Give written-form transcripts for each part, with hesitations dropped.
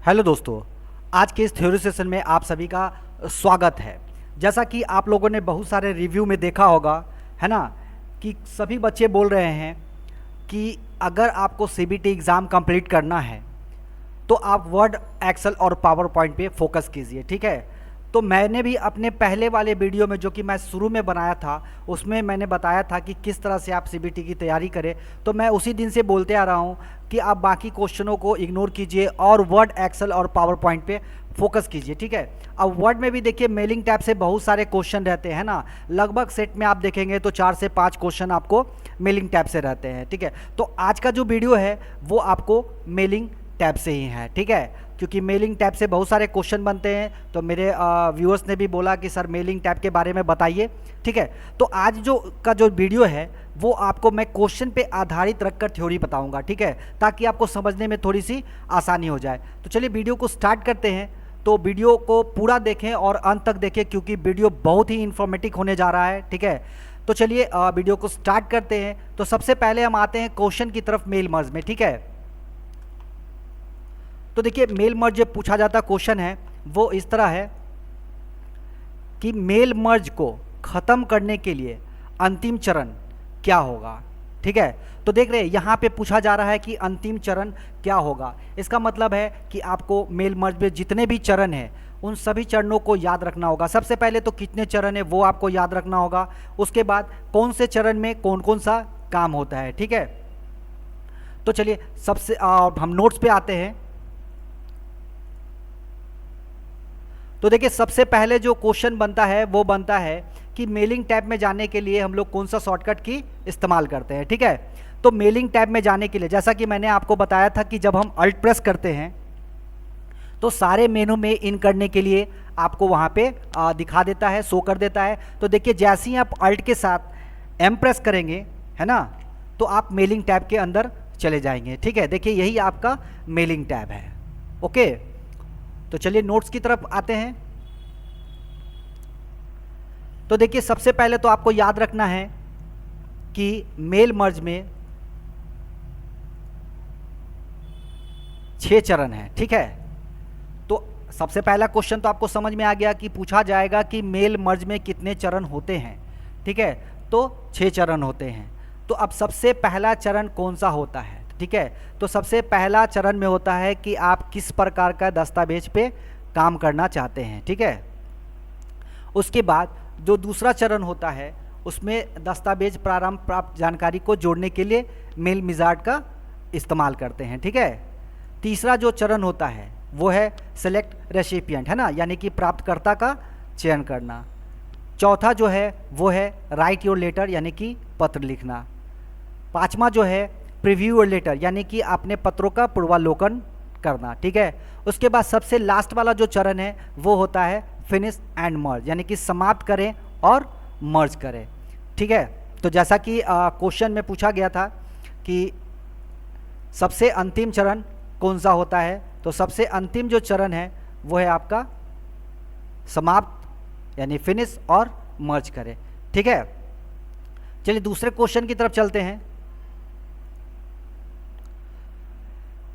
Hello दोस्तों, आज के इस थ्योरी सेशन में आप सभी का स्वागत है। जैसा कि आप लोगों ने बहुत सारे रिव्यू में देखा होगा, है ना, कि सभी बच्चे बोल रहे हैं कि अगर आपको सीबीटी एग्ज़ाम कंप्लीट करना है तो आप वर्ड, एक्सेल और पावर पॉइंट पे फोकस कीजिए। ठीक है, तो मैंने भी अपने पहले वाले वीडियो में जो कि मैं शुरू में बनाया था उसमें मैंने बताया था कि किस तरह से आप सीबीटी की तैयारी करें। तो मैं उसी दिन से बोलते आ रहा हूँ कि आप बाकी क्वेश्चनों को इग्नोर कीजिए और वर्ड, एक्सेल और पावर पॉइंट पे फोकस कीजिए। ठीक है, अब वर्ड में भी देखिए मेलिंग टैब से बहुत सारे क्वेश्चन रहते हैं ना, लगभग सेट में आप देखेंगे तो 4 से 5 क्वेश्चन आपको मेलिंग टैब से रहते हैं। ठीक है, तो आज का जो वीडियो है वो आपको मेलिंग टैब से ही है। ठीक है, क्योंकि मेलिंग टैब से बहुत सारे क्वेश्चन बनते हैं, तो मेरे व्यूअर्स ने भी बोला कि सर मेलिंग टैब के बारे में बताइए। ठीक है, तो आज जो वीडियो है वो आपको मैं क्वेश्चन पे आधारित रखकर थ्योरी बताऊंगा। ठीक है, ताकि आपको समझने में थोड़ी सी आसानी हो जाए। तो चलिए वीडियो को स्टार्ट करते हैं। तो वीडियो को पूरा देखें और अंत तक देखें क्योंकि वीडियो बहुत ही इन्फॉर्मेटिव होने जा रहा है। ठीक है, तो चलिए वीडियो को स्टार्ट करते हैं। तो सबसे पहले हम आते हैं क्वेश्चन की तरफ मेल मर्ज में। ठीक है, तो देखिए मेल मर्ज जो पूछा जाता क्वेश्चन है वो इस तरह है कि मेल मर्ज को ख़त्म करने के लिए अंतिम चरण क्या होगा। ठीक है, तो देख रहे हैं यहाँ पे पूछा जा रहा है कि अंतिम चरण क्या होगा। इसका मतलब है कि आपको मेल मर्ज में जितने भी चरण हैं उन सभी चरणों को याद रखना होगा। सबसे पहले तो कितने चरण है वो आपको याद रखना होगा, उसके बाद कौन से चरण में कौन कौन सा काम होता है। ठीक है, तो चलिए सबसे हम नोट्स पे आते हैं। तो देखिए सबसे पहले जो क्वेश्चन बनता है वो बनता है कि मेलिंग टैब में जाने के लिए हम लोग कौन सा शॉर्टकट की इस्तेमाल करते हैं। ठीक है, तो मेलिंग टैब में जाने के लिए जैसा कि मैंने आपको बताया था कि जब हम अल्ट प्रेस करते हैं तो सारे मेनू में इन करने के लिए आपको वहाँ पे दिखा देता है, शो कर देता है। तो देखिए जैसे ही आप अल्ट के साथ एम प्रेस करेंगे, है ना, तो आप मेलिंग टैब के अंदर चले जाएंगे। ठीक है, देखिए यही आपका मेलिंग टैब है। ओके, तो चलिए नोट्स की तरफ आते हैं। तो देखिए सबसे पहले तो आपको याद रखना है कि मेल मर्ज में 6 चरण हैं। ठीक है, तो सबसे पहला क्वेश्चन तो आपको समझ में आ गया कि पूछा जाएगा कि मेल मर्ज में कितने चरण होते हैं। ठीक है, तो 6 चरण होते हैं। तो अब सबसे पहला चरण कौन सा होता है। ठीक है, तो सबसे पहला चरण में होता है कि आप किस प्रकार का दस्तावेज पे काम करना चाहते हैं। ठीक है, उसके बाद जो दूसरा चरण होता है उसमें दस्तावेज प्रारंभ प्राप्त जानकारी को जोड़ने के लिए मेल विजार्ड का इस्तेमाल करते हैं। ठीक है, तीसरा जो चरण होता है वो है सेलेक्ट रेसिपिएंट, है ना, यानी कि प्राप्तकर्ता का चयन करना। चौथा जो है वो है राइट योर लेटर, यानी कि पत्र लिखना। पांचवा जो है प्रीव्यू योर लेटर, यानी कि अपने पत्रों का पूर्वावलोकन करना। ठीक है, उसके बाद सबसे लास्ट वाला जो चरण है वो होता है फिनिश एंड मर्ज, यानी कि समाप्त करें और मर्ज करें। ठीक है, तो जैसा कि क्वेश्चन में पूछा गया था कि सबसे अंतिम चरण कौन सा होता है, तो सबसे अंतिम जो चरण है वो है आपका समाप्त, यानी फिनिश और मर्ज करें। ठीक है, चलिए दूसरे क्वेश्चन की तरफ चलते हैं।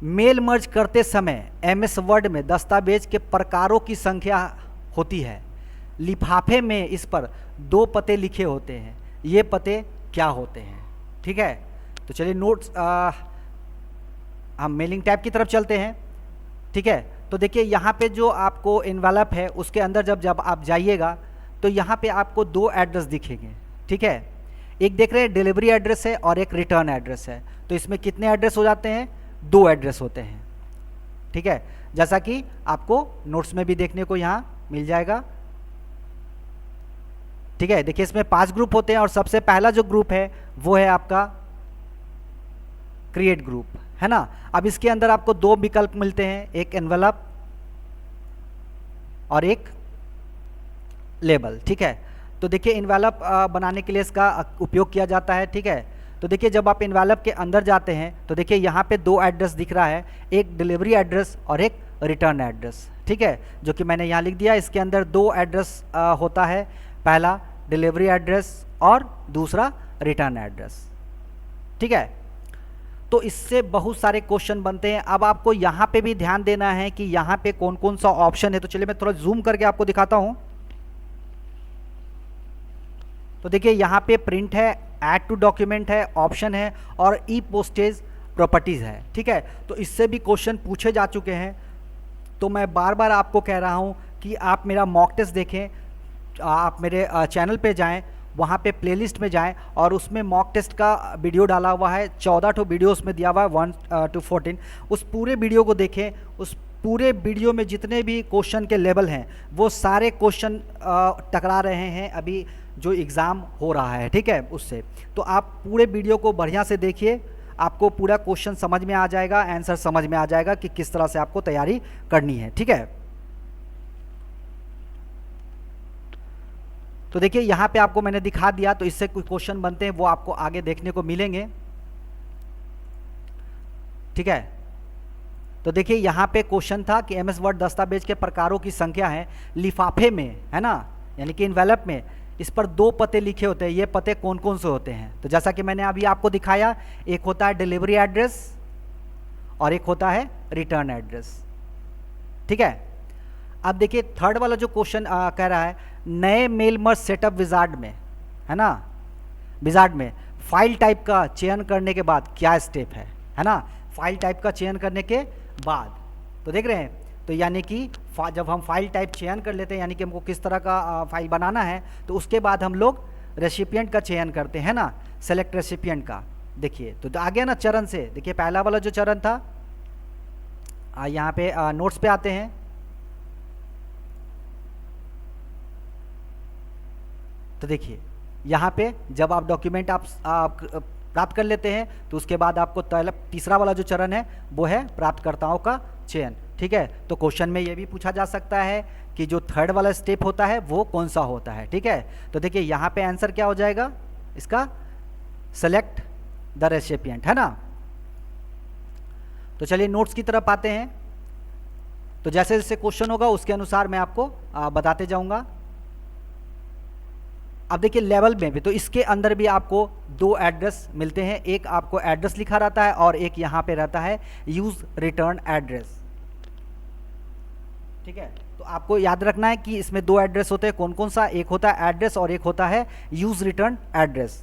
मेल मर्ज करते समय एमएस वर्ड में दस्तावेज के प्रकारों की संख्या होती है। लिफाफे में इस पर 2 पते लिखे होते हैं, ये पते क्या होते हैं। ठीक है, तो चलिए नोट्स हम मेलिंग टैब की तरफ चलते हैं। ठीक है, तो देखिए यहाँ पे जो आपको एनवेलप है उसके अंदर जब आप जाइएगा तो यहाँ पे आपको 2 एड्रेस दिखेंगे। ठीक है, एक देख रहे हैं डिलीवरी एड्रेस है और एक रिटर्न एड्रेस है। तो इसमें कितने एड्रेस हो जाते हैं, 2 एड्रेस होते हैं। ठीक है, जैसा कि आपको नोट्स में भी देखने को यहाँ मिल जाएगा। ठीक है, देखिए इसमें 5 ग्रुप होते हैं और सबसे पहला जो ग्रुप है वो है आपका क्रिएट ग्रुप, है ना। अब इसके अंदर आपको 2 विकल्प मिलते हैं, एक एनवेलप और एक लेबल। ठीक है, तो देखिए एनवेलप बनाने के लिए इसका उपयोग किया जाता है। ठीक है, तो देखिए जब आप एनवेलप के अंदर जाते हैं तो देखिए यहाँ पे 2 एड्रेस दिख रहा है, एक डिलीवरी एड्रेस और एक रिटर्न एड्रेस। ठीक है, जो कि मैंने यहाँ लिख दिया। इसके अंदर 2 एड्रेस होता है, पहला डिलीवरी एड्रेस और दूसरा रिटर्न एड्रेस। ठीक है, तो इससे बहुत सारे क्वेश्चन बनते हैं। अब आपको यहाँ पे भी ध्यान देना है कि यहाँ पे कौन कौन सा ऑप्शन है। तो चलिए मैं थोड़ा जूम करके आपको दिखाता हूँ। तो देखिए यहाँ पे प्रिंट है, ऐड टू डॉक्यूमेंट है, ऑप्शन है और ई पोस्टेज प्रॉपर्टीज है। ठीक है, तो इससे भी क्वेश्चन पूछे जा चुके हैं। तो मैं बार बार आपको कह रहा हूँ कि आप मेरा मॉक टेस्ट देखें, आप मेरे चैनल पे जाएं, वहाँ पे प्लेलिस्ट में जाएं और उसमें मॉक टेस्ट का वीडियो डाला हुआ है, 14 ठो वीडियो उसमें दिया हुआ है 1 to 14। उस पूरे वीडियो को देखें। उस पूरे वीडियो में जितने भी क्वेश्चन के लेवल हैं वो सारे क्वेश्चन टकरा रहे हैं अभी जो एग्ज़ाम हो रहा है। ठीक है, उससे तो आप पूरे वीडियो को बढ़िया से देखिए, आपको पूरा क्वेश्चन समझ में आ जाएगा, आंसर समझ में आ जाएगा कि किस तरह से आपको तैयारी करनी है। ठीक है, तो देखिए यहाँ पे आपको मैंने दिखा दिया। तो इससे कुछ क्वेश्चन बनते हैं वो आपको आगे देखने को मिलेंगे। ठीक है, तो देखिए यहाँ पे क्वेश्चन था कि एमएस वर्ड दस्तावेज के प्रकारों की संख्या है लिफाफे में, है ना, यानी कि इन्वेलप में। इस पर 2 पते लिखे होते हैं, ये पते कौन कौन से होते हैं? तो जैसा कि मैंने अभी आपको दिखाया, एक होता है डिलीवरी एड्रेस और एक होता है रिटर्न एड्रेस। ठीक है, अब देखिए थर्ड वाला जो क्वेश्चन कह रहा है नए मेल मर्ज सेटअप विजार्ड में, है ना, विजार्ड में फाइल टाइप का चयन करने के बाद क्या स्टेप है ना, फाइल टाइप का चयन करने के बाद। तो देख रहे हैं, तो यानी कि जब हम फाइल टाइप चयन कर लेते हैं, यानी कि हमको किस तरह का फाइल बनाना है, तो उसके बाद हम लोग रेसिपिएंट का चयन करते हैं ना, सेलेक्ट रेसिपिएंट का। देखिए तो आ गया ना चरण से। देखिए पहला वाला जो चरण था, यहाँ पे नोट्स पे आते हैं। तो देखिए यहाँ पे जब आप डॉक्यूमेंट आप प्राप्त कर लेते हैं तो उसके बाद आपको तीसरा वाला जो चरण है वो है प्राप्तकर्ताओं का चयन। ठीक है, तो क्वेश्चन में ये भी पूछा जा सकता है कि जो थर्ड वाला स्टेप होता है वो कौन सा होता है। ठीक है, तो देखिए यहाँ पे आंसर क्या हो जाएगा इसका, सेलेक्ट द रेसिपिएंट, है ना। तो चलिए नोट्स की तरफ आते हैं। तो जैसे जैसे क्वेश्चन होगा उसके अनुसार मैं आपको बताते जाऊंगा। अब देखिए लेवल में भी, तो इसके अंदर भी आपको 2 एड्रेस मिलते हैं। एक आपको एड्रेस लिखा रहता है और एक यहाँ पे रहता है यूज रिटर्न एड्रेस। ठीक है, तो आपको याद रखना है कि इसमें 2 एड्रेस होते हैं। कौन कौन सा? एक होता है एड्रेस और एक होता है यूज रिटर्न एड्रेस।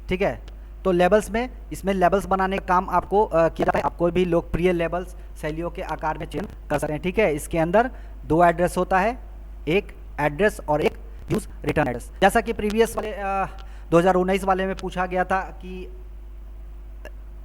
ठीक है, तो लेबल्स में, इसमें लेबल्स बनाने का काम आपको किया जाता है। आप कोई भी लोकप्रिय लेबल्स शैलियों के आकार में चयन कर सकते हैं। ठीक है, इसके अंदर 2 एड्रेस होता है, एक एड्रेस और एक यूज रिटर्न एड्रेस। जैसा कि प्रीवियस वाले 2019 वाले में पूछा गया था कि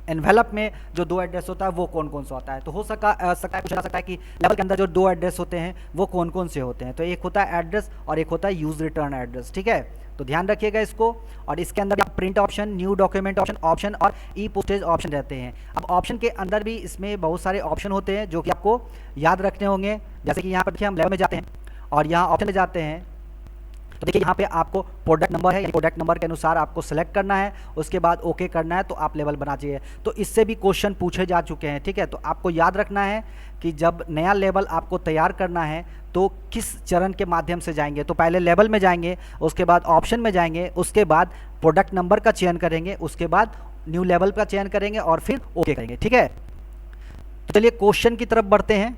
एनवेलप में जो 2 एड्रेस होता है वो कौन कौन सा होता है। तो हो पूछा जा सकता है कि लेवल के अंदर जो 2 एड्रेस होते हैं वो कौन कौन से होते हैं। तो एक होता है एड्रेस और एक होता है यूज रिटर्न एड्रेस। ठीक है, तो ध्यान रखिएगा इसको। और इसके अंदर print option, new document option और ई पोस्टेज ऑप्शन रहते हैं। अब ऑप्शन के अंदर भी इसमें बहुत सारे ऑप्शन होते हैं जो कि आपको याद रखने होंगे। जैसे कि यहाँ पर देखिए हम लेवल में जाते हैं और यहाँ ऑप्शन में जाते हैं, तो देखिए यहाँ पे आपको प्रोडक्ट नंबर है, प्रोडक्ट नंबर के अनुसार आपको सेलेक्ट करना है, उसके बाद ओके करना है, तो आप लेवल बना चाहिए। तो इससे भी क्वेश्चन पूछे जा चुके हैं। ठीक है, तो आपको याद रखना है कि जब नया लेवल आपको तैयार करना है तो किस चरण के माध्यम से जाएंगे। तो पहले लेवल में जाएंगे, उसके बाद ऑप्शन में जाएंगे, उसके बाद प्रोडक्ट नंबर का चयन करेंगे, उसके बाद न्यू लेवल का चयन करेंगे और फिर ओके करेंगे। ठीक है, तो चलिए क्वेश्चन की तरफ बढ़ते हैं।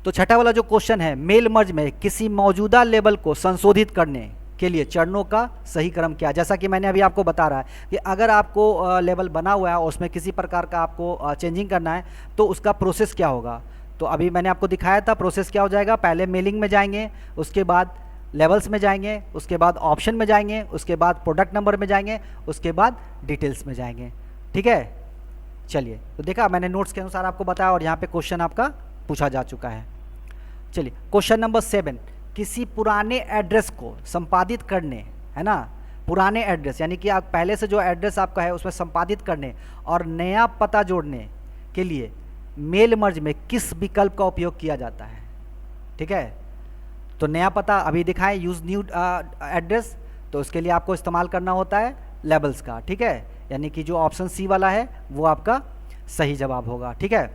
तो छठा वाला जो क्वेश्चन है, मेल मर्ज में किसी मौजूदा लेवल को संशोधित करने के लिए चरणों का सही क्रम क्या है। जैसा कि मैंने अभी आपको बता रहा है कि अगर आपको लेवल बना हुआ है और उसमें किसी प्रकार का आपको चेंजिंग करना है तो उसका प्रोसेस क्या होगा। तो अभी मैंने आपको दिखाया था प्रोसेस क्या हो जाएगा। पहले मेलिंग में जाएंगे, उसके बाद लेवल्स में जाएंगे, उसके बाद ऑप्शन में जाएंगे, उसके बाद प्रोडक्ट नंबर में जाएंगे, उसके बाद डिटेल्स में जाएंगे। ठीक है, चलिए तो देखा मैंने नोट्स के अनुसार आपको बताया और यहाँ पे क्वेश्चन आपका पूछा जा चुका है। चलिए क्वेश्चन नंबर 7, किसी पुराने एड्रेस को संपादित करने, है ना, पुराने एड्रेस यानी कि आप पहले से जो एड्रेस आपका है उसमें संपादित करने और नया पता जोड़ने के लिए मेल मर्ज में किस विकल्प का उपयोग किया जाता है। ठीक है, तो नया पता अभी दिखाएं, यूज न्यू एड्रेस, तो उसके लिए आपको इस्तेमाल करना होता है लेबल्स का। ठीक है, यानी कि जो ऑप्शन सी वाला है वो आपका सही जवाब होगा। ठीक है,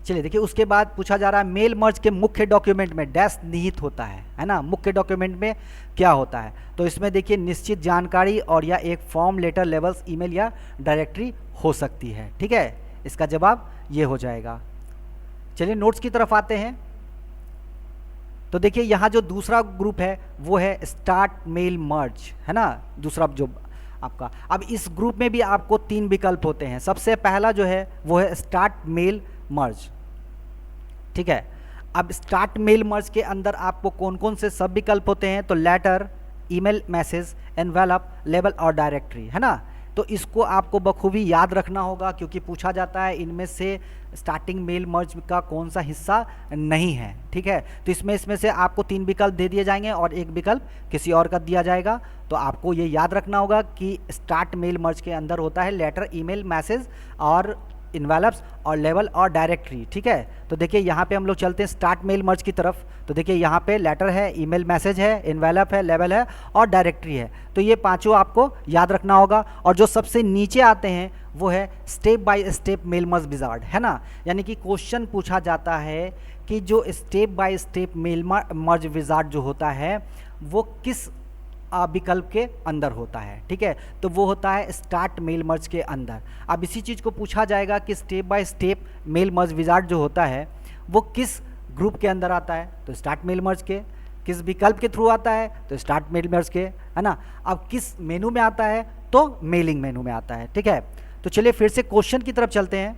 चलिए देखिए, उसके बाद पूछा जा रहा है मेल मर्ज के मुख्य डॉक्यूमेंट में डैश निहित होता है ना, मुख्य डॉक्यूमेंट में क्या होता है। तो इसमें देखिए निश्चित जानकारी और या एक फॉर्म, लेटर, लेवल्स, ईमेल या डायरेक्टरी हो सकती है। ठीक है, इसका जवाब ये हो जाएगा। चलिए नोट्स की तरफ आते हैं। तो देखिए यहाँ जो दूसरा ग्रुप है वो है स्टार्ट मेल मर्ज, है ना, दूसरा जो आपका। अब इस ग्रुप में भी आपको 3 विकल्प होते हैं। सबसे पहला जो है वो है स्टार्ट मेल मर्ज। ठीक है, अब स्टार्ट मेल मर्ज के अंदर आपको कौन कौन से सब विकल्प होते हैं, तो letter, email, message, envelope, label और डायरेक्टरी, है ना। तो इसको आपको बखूबी याद रखना होगा क्योंकि पूछा जाता है इनमें से स्टार्टिंग मेल मर्ज का कौन सा हिस्सा नहीं है। ठीक है, तो इसमें से आपको 3 विकल्प दे दिए जाएंगे और 1 विकल्प किसी और का दिया जाएगा। तो आपको ये याद रखना होगा कि स्टार्ट मेल मर्ज के अंदर होता है लेटर, ईमेल, मैसेज और इन्वेलप्स और लेवल और डायरेक्टरी। ठीक है, तो देखिए यहाँ पे हम लोग चलते हैं स्टार्ट मेल मर्ज की तरफ। तो देखिए यहाँ पे लेटर है, ईमेल मैसेज है, इन्वेलप है, लेवल है और डायरेक्टरी है। तो ये पांचों आपको याद रखना होगा। और जो सबसे नीचे आते हैं वो है step by step mail merge wizard, है ना। यानी कि क्वेश्चन पूछा जाता है कि जो step by step mail merge wizard जो होता है वो किस विकल्प के अंदर होता है। ठीक है, तो वो होता है स्टार्ट मेल मर्ज के अंदर। अब इसी चीज़ को पूछा जाएगा कि step by step mail merge wizard जो होता है वो किस ग्रुप के अंदर आता है, तो स्टार्ट मेल मर्ज के। किस विकल्प के थ्रू आता है, तो स्टार्ट मेल मर्ज के, है ना। अब किस मेनू में आता है, तो मेलिंग मेनू में आता है। ठीक है, तो चलिए फिर से क्वेश्चन की तरफ चलते हैं।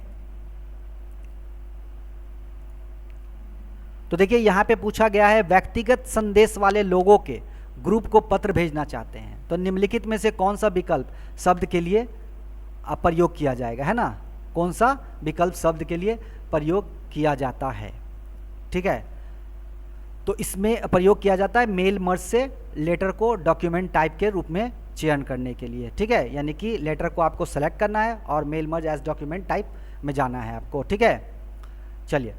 तो देखिए यहाँ पे पूछा गया है व्यक्तिगत संदेश वाले लोगों के ग्रुप को पत्र भेजना चाहते हैं, तो निम्नलिखित में से कौन सा विकल्प शब्द के लिए प्रयोग किया जाएगा, है ना। कौन सा विकल्प शब्द के लिए प्रयोग किया जाता है। ठीक है, तो इसमें प्रयोग किया जाता है मेल मर्ज से लेटर को डॉक्यूमेंट टाइप के रूप में चयन करने के लिए। ठीक है, यानी कि लेटर को आपको सेलेक्ट करना है और mail merge as document type में जाना है आपको। ठीक है, चलिए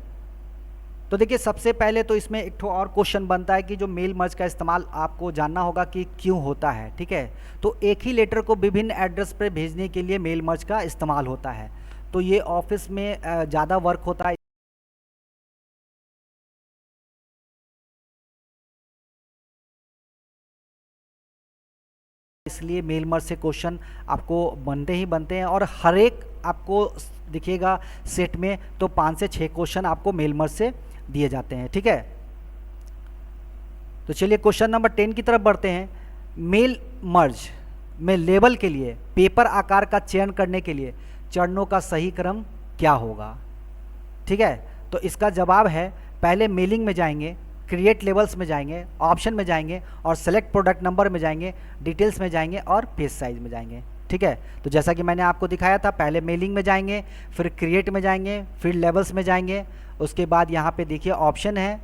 तो देखिए सबसे पहले तो इसमें एक ठो और क्वेश्चन बनता है कि जो मेल मर्ज का इस्तेमाल आपको जानना होगा कि क्यों होता है। ठीक है, तो एक ही लेटर को विभिन्न एड्रेस पर भेजने के लिए मेल मर्ज का इस्तेमाल होता है। तो ये ऑफिस में ज़्यादा वर्क होता है, इसलिए मेल मर्ज से क्वेश्चन आपको बनते ही बनते हैं। और हर एक आपको दिखिएगा सेट में तो 5 से 6 क्वेश्चन आपको मेल मर्ज से दिए जाते हैं। ठीक है, तो चलिए क्वेश्चन नंबर 10 की तरफ बढ़ते हैं। मेल मर्ज में लेबल के लिए पेपर आकार का चयन करने के लिए चरणों का सही क्रम क्या होगा। ठीक है, तो इसका जवाब है पहले मेलिंग में जाएंगे, क्रिएट लेबल्स में जाएंगे, ऑप्शन में जाएंगे और सेलेक्ट प्रोडक्ट नंबर में जाएंगे, डिटेल्स में जाएंगे और पेज साइज में जाएंगे। ठीक है, तो जैसा कि मैंने आपको दिखाया था पहले मेलिंग में जाएंगे, फिर क्रिएट में जाएंगे, फिर लेबल्स में जाएंगे, उसके बाद यहाँ पे देखिए ऑप्शन है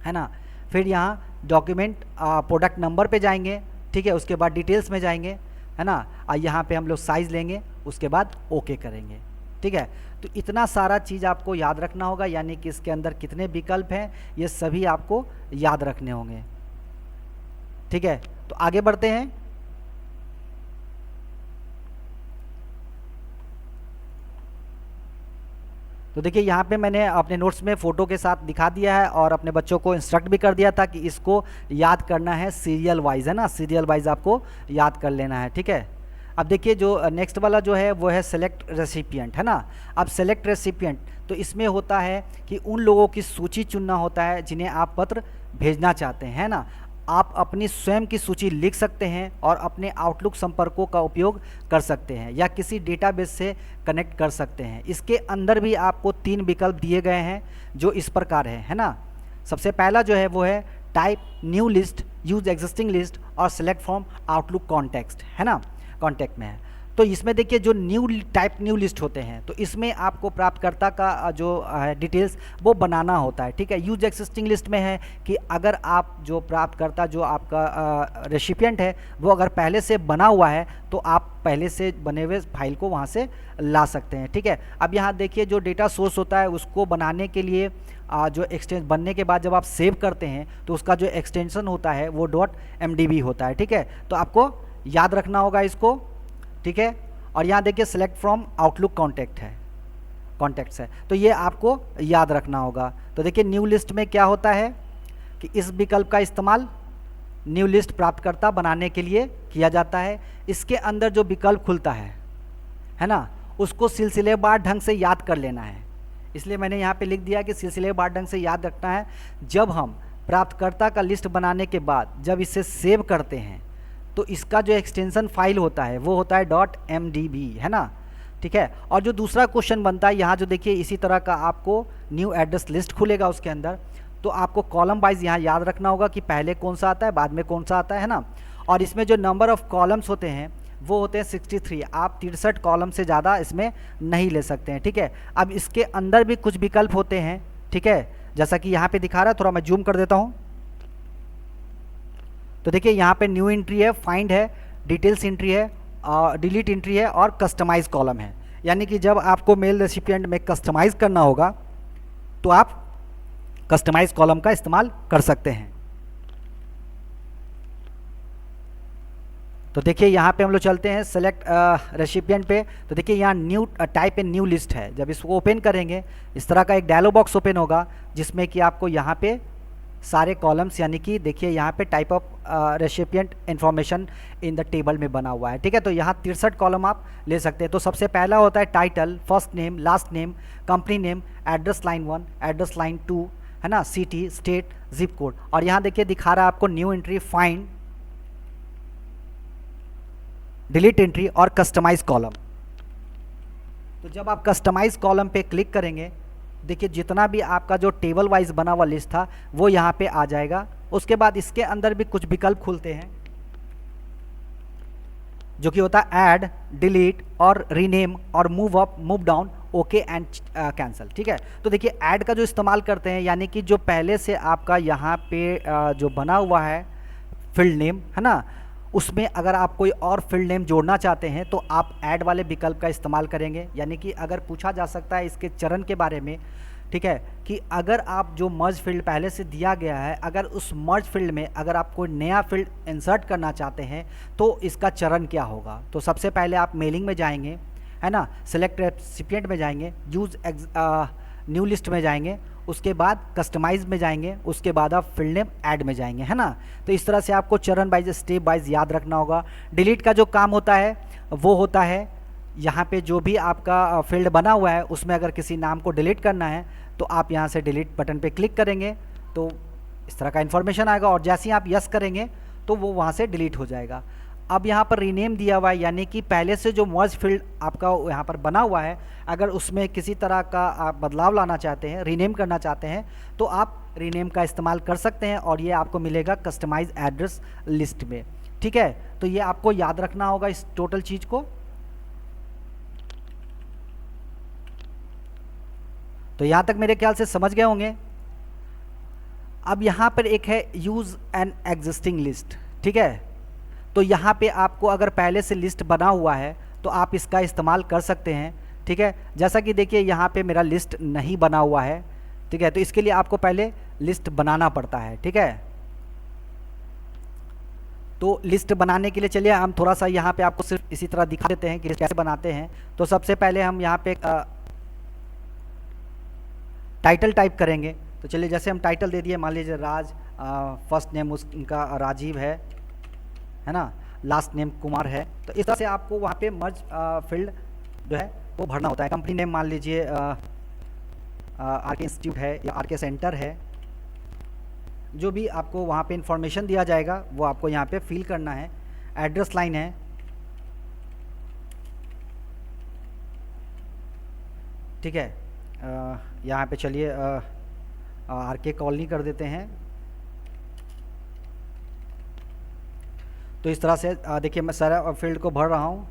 ना, फिर यहाँ डॉक्यूमेंट प्रोडक्ट नंबर पे जाएंगे। ठीक है, उसके बाद डिटेल्स में जाएंगे, है ना, और यहाँ पे हम लोग साइज़ लेंगे, उसके बाद ओके करेंगे। ठीक है, तो इतना सारा चीज़ आपको याद रखना होगा, यानी कि इसके अंदर कितने विकल्प हैं ये सभी आपको याद रखने होंगे। ठीक है, तो आगे बढ़ते हैं। तो देखिए यहाँ पे मैंने अपने नोट्स में फ़ोटो के साथ दिखा दिया है और अपने बच्चों को इंस्ट्रक्ट भी कर दिया था कि इसको याद करना है सीरियल वाइज, है ना, सीरियल वाइज आपको याद कर लेना है। ठीक है, अब देखिए जो नेक्स्ट वाला जो है वो है सेलेक्ट रेसिपिएंट, है ना। अब सेलेक्ट रेसिपिएंट तो इसमें होता है कि उन लोगों की सूची चुनना होता है जिन्हें आप पत्र भेजना चाहते हैं, है ना। आप अपनी स्वयं की सूची लिख सकते हैं और अपने आउटलुक संपर्कों का उपयोग कर सकते हैं या किसी डेटाबेस से कनेक्ट कर सकते हैं। इसके अंदर भी आपको 3 विकल्प दिए गए हैं जो इस प्रकार है ना। सबसे पहला जो है वो है type new list, use existing list और सेलेक्ट फ्रॉम आउटलुक कॉन्टेक्स्ट, है ना, कॉन्टैक्ट में है। तो इसमें देखिए जो न्यू लिस्ट होते हैं तो इसमें आपको प्राप्तकर्ता का जो डिटेल्स वो बनाना होता है। ठीक है, यूज एक्सिस्टिंग लिस्ट में है कि अगर आप जो प्राप्तकर्ता जो आपका रेसिपिएंट है वो अगर पहले से बना हुआ है तो आप पहले से बने हुए फाइल को वहाँ से ला सकते हैं। ठीक है, अब यहाँ देखिए जो डेटा सोर्स होता है उसको बनाने के लिए जो एक्सटेंशन बनने के बाद जब आप सेव करते हैं तो उसका जो एक्सटेंशन होता है वो .mdb होता है। ठीक है, तो आपको याद रखना होगा इसको। ठीक है, और यहाँ देखिए सेलेक्ट फ्रॉम आउटलुक कॉन्टैक्ट है कॉन्टैक्ट्स है। तो ये आपको याद रखना होगा। तो देखिए न्यू लिस्ट में क्या होता है कि इस विकल्प का इस्तेमाल न्यू लिस्ट प्राप्तकर्ता बनाने के लिए किया जाता है। इसके अंदर जो विकल्प खुलता है ना, उसको सिलसिलेवार ढंग से याद कर लेना है। इसलिए मैंने यहाँ पे लिख दिया कि सिलसिलेवार ढंग से याद रखना है। जब हम प्राप्तकर्ता का लिस्ट बनाने के बाद जब इसे सेव करते हैं तो इसका जो एक्सटेंशन फाइल होता है वो होता है .mdb, है ना, ठीक है। और जो दूसरा क्वेश्चन बनता है यहाँ, जो देखिए इसी तरह का आपको न्यू एड्रेस लिस्ट खुलेगा, उसके अंदर तो आपको कॉलम वाइज यहाँ याद रखना होगा कि पहले कौन सा आता है, बाद में कौन सा आता है ना। और इसमें जो नंबर ऑफ़ कॉलम्स होते हैं वो होते हैं 63। आप 63 कॉलम से ज़्यादा इसमें नहीं ले सकते हैं, ठीक है। अब इसके अंदर भी कुछ विकल्प होते हैं, ठीक है, जैसा कि यहाँ पे दिखा रहा है, थोड़ा मैं जूम कर देता हूँ। तो देखिए यहाँ पे न्यू एंट्री है, फाइंड है, डिटेल्स एंट्री है, डिलीट एंट्री है और कस्टमाइज कॉलम है। यानी कि जब आपको मेल रेसिपिएंट में कस्टमाइज करना होगा तो आप कस्टमाइज कॉलम का इस्तेमाल कर सकते हैं। तो देखिए यहाँ पे हम लोग चलते हैं सेलेक्ट रेसिपिएंट पे। तो देखिए यहाँ new type a new list है। जब इसको ओपन करेंगे इस तरह का एक डायलॉग बॉक्स ओपन होगा जिसमें कि आपको यहाँ पे सारे कॉलम्स, यानी कि देखिए यहाँ पे type of recipient information in the table में बना हुआ है, ठीक है। तो यहाँ 63 कॉलम आप ले सकते हैं। तो सबसे पहला होता है title, first name, last name, company name, address line 1, address line 2, है ना, सिटी, स्टेट, जिप कोड। और यहाँ देखिए दिखा रहा है आपको new entry, find, delete entry और कस्टमाइज कॉलम। तो जब आप कस्टमाइज कॉलम पे क्लिक करेंगे देखिए जितना भी आपका जो टेबल वाइज बना हुआ लिस्ट था वो यहाँ पे आ जाएगा। उसके बाद इसके अंदर भी कुछ विकल्प खुलते हैं जो कि होता है ऐड, डिलीट और रीनेम और move up, move down, okay and cancel, ठीक है। तो देखिए ऐड का जो इस्तेमाल करते हैं, यानी कि जो पहले से आपका यहाँ पे जो बना हुआ है फील्ड नेम, है ना, उसमें अगर आप कोई और फील्ड नेम जोड़ना चाहते हैं तो आप ऐड वाले विकल्प का इस्तेमाल करेंगे। यानी कि अगर पूछा जा सकता है इसके चरण के बारे में, ठीक है, कि अगर आप जो मर्ज फील्ड पहले से दिया गया है, अगर उस मर्ज फील्ड में अगर आप कोई नया फील्ड इंसर्ट करना चाहते हैं तो इसका चरण क्या होगा। तो सबसे पहले आप मेलिंग में जाएंगे, है ना, सेलेक्ट रेसिपिएंट में जाएंगे, यूज न्यू लिस्ट में जाएंगे, उसके बाद कस्टमाइज में जाएंगे, उसके बाद आप फील्ड नेम ऐड में जाएंगे, है ना। तो इस तरह से आपको चरण वाइज, स्टेप वाइज याद रखना होगा। डिलीट का जो काम होता है वो होता है यहाँ पे जो भी आपका फील्ड बना हुआ है उसमें अगर किसी नाम को डिलीट करना है तो आप यहाँ से डिलीट बटन पे क्लिक करेंगे तो इस तरह का इन्फॉर्मेशन आएगा और जैसे ही आप यस करेंगे तो वो वहाँ से डिलीट हो जाएगा। अब यहाँ पर रीनेम दिया हुआ है, यानी कि पहले से जो मर्ज फील्ड आपका यहाँ पर बना हुआ है अगर उसमें किसी तरह का आप बदलाव लाना चाहते हैं, रीनेम करना चाहते हैं तो आप रीनेम का इस्तेमाल कर सकते हैं और ये आपको मिलेगा कस्टमाइज एड्रेस लिस्ट में, ठीक है। तो ये आपको याद रखना होगा इस टोटल चीज़ को। तो यहाँ तक मेरे ख्याल से समझ गए होंगे। अब यहाँ पर एक है यूज़ एन एग्जिस्टिंग लिस्ट, ठीक है। तो यहाँ पे आपको अगर पहले से लिस्ट बना हुआ है तो आप इसका इस्तेमाल कर सकते हैं, ठीक है। जैसा कि देखिए यहाँ पे मेरा लिस्ट नहीं बना हुआ है, ठीक है, तो इसके लिए आपको पहले लिस्ट बनाना पड़ता है, ठीक है। तो लिस्ट बनाने के लिए चलिए हम थोड़ा सा यहाँ पे आपको सिर्फ इसी तरह दिखा देते हैं कि कैसे बनाते हैं। तो सबसे पहले हम यहाँ पे टाइटल टाइप करेंगे। तो चलिए जैसे हम टाइटल दे दिए, मान लीजिए राज, फर्स्ट नेम उनका राजीव है ना, लास्ट नेम कुमार है। तो इस तरह से आपको वहाँ पे मर्ज फील्ड जो है वो भरना होता है। कंपनी नेम मान लीजिए आरके इंस्टीट्यूट है या आरके सेंटर है, जो भी आपको वहाँ पे इंफॉर्मेशन दिया जाएगा वो आपको यहाँ पे फिल करना है। एड्रेस लाइन है, ठीक है, यहाँ पे चलिए आरके कॉलोनी कर देते हैं। तो इस तरह से देखिए मैं सारा फील्ड को भर रहा हूँ।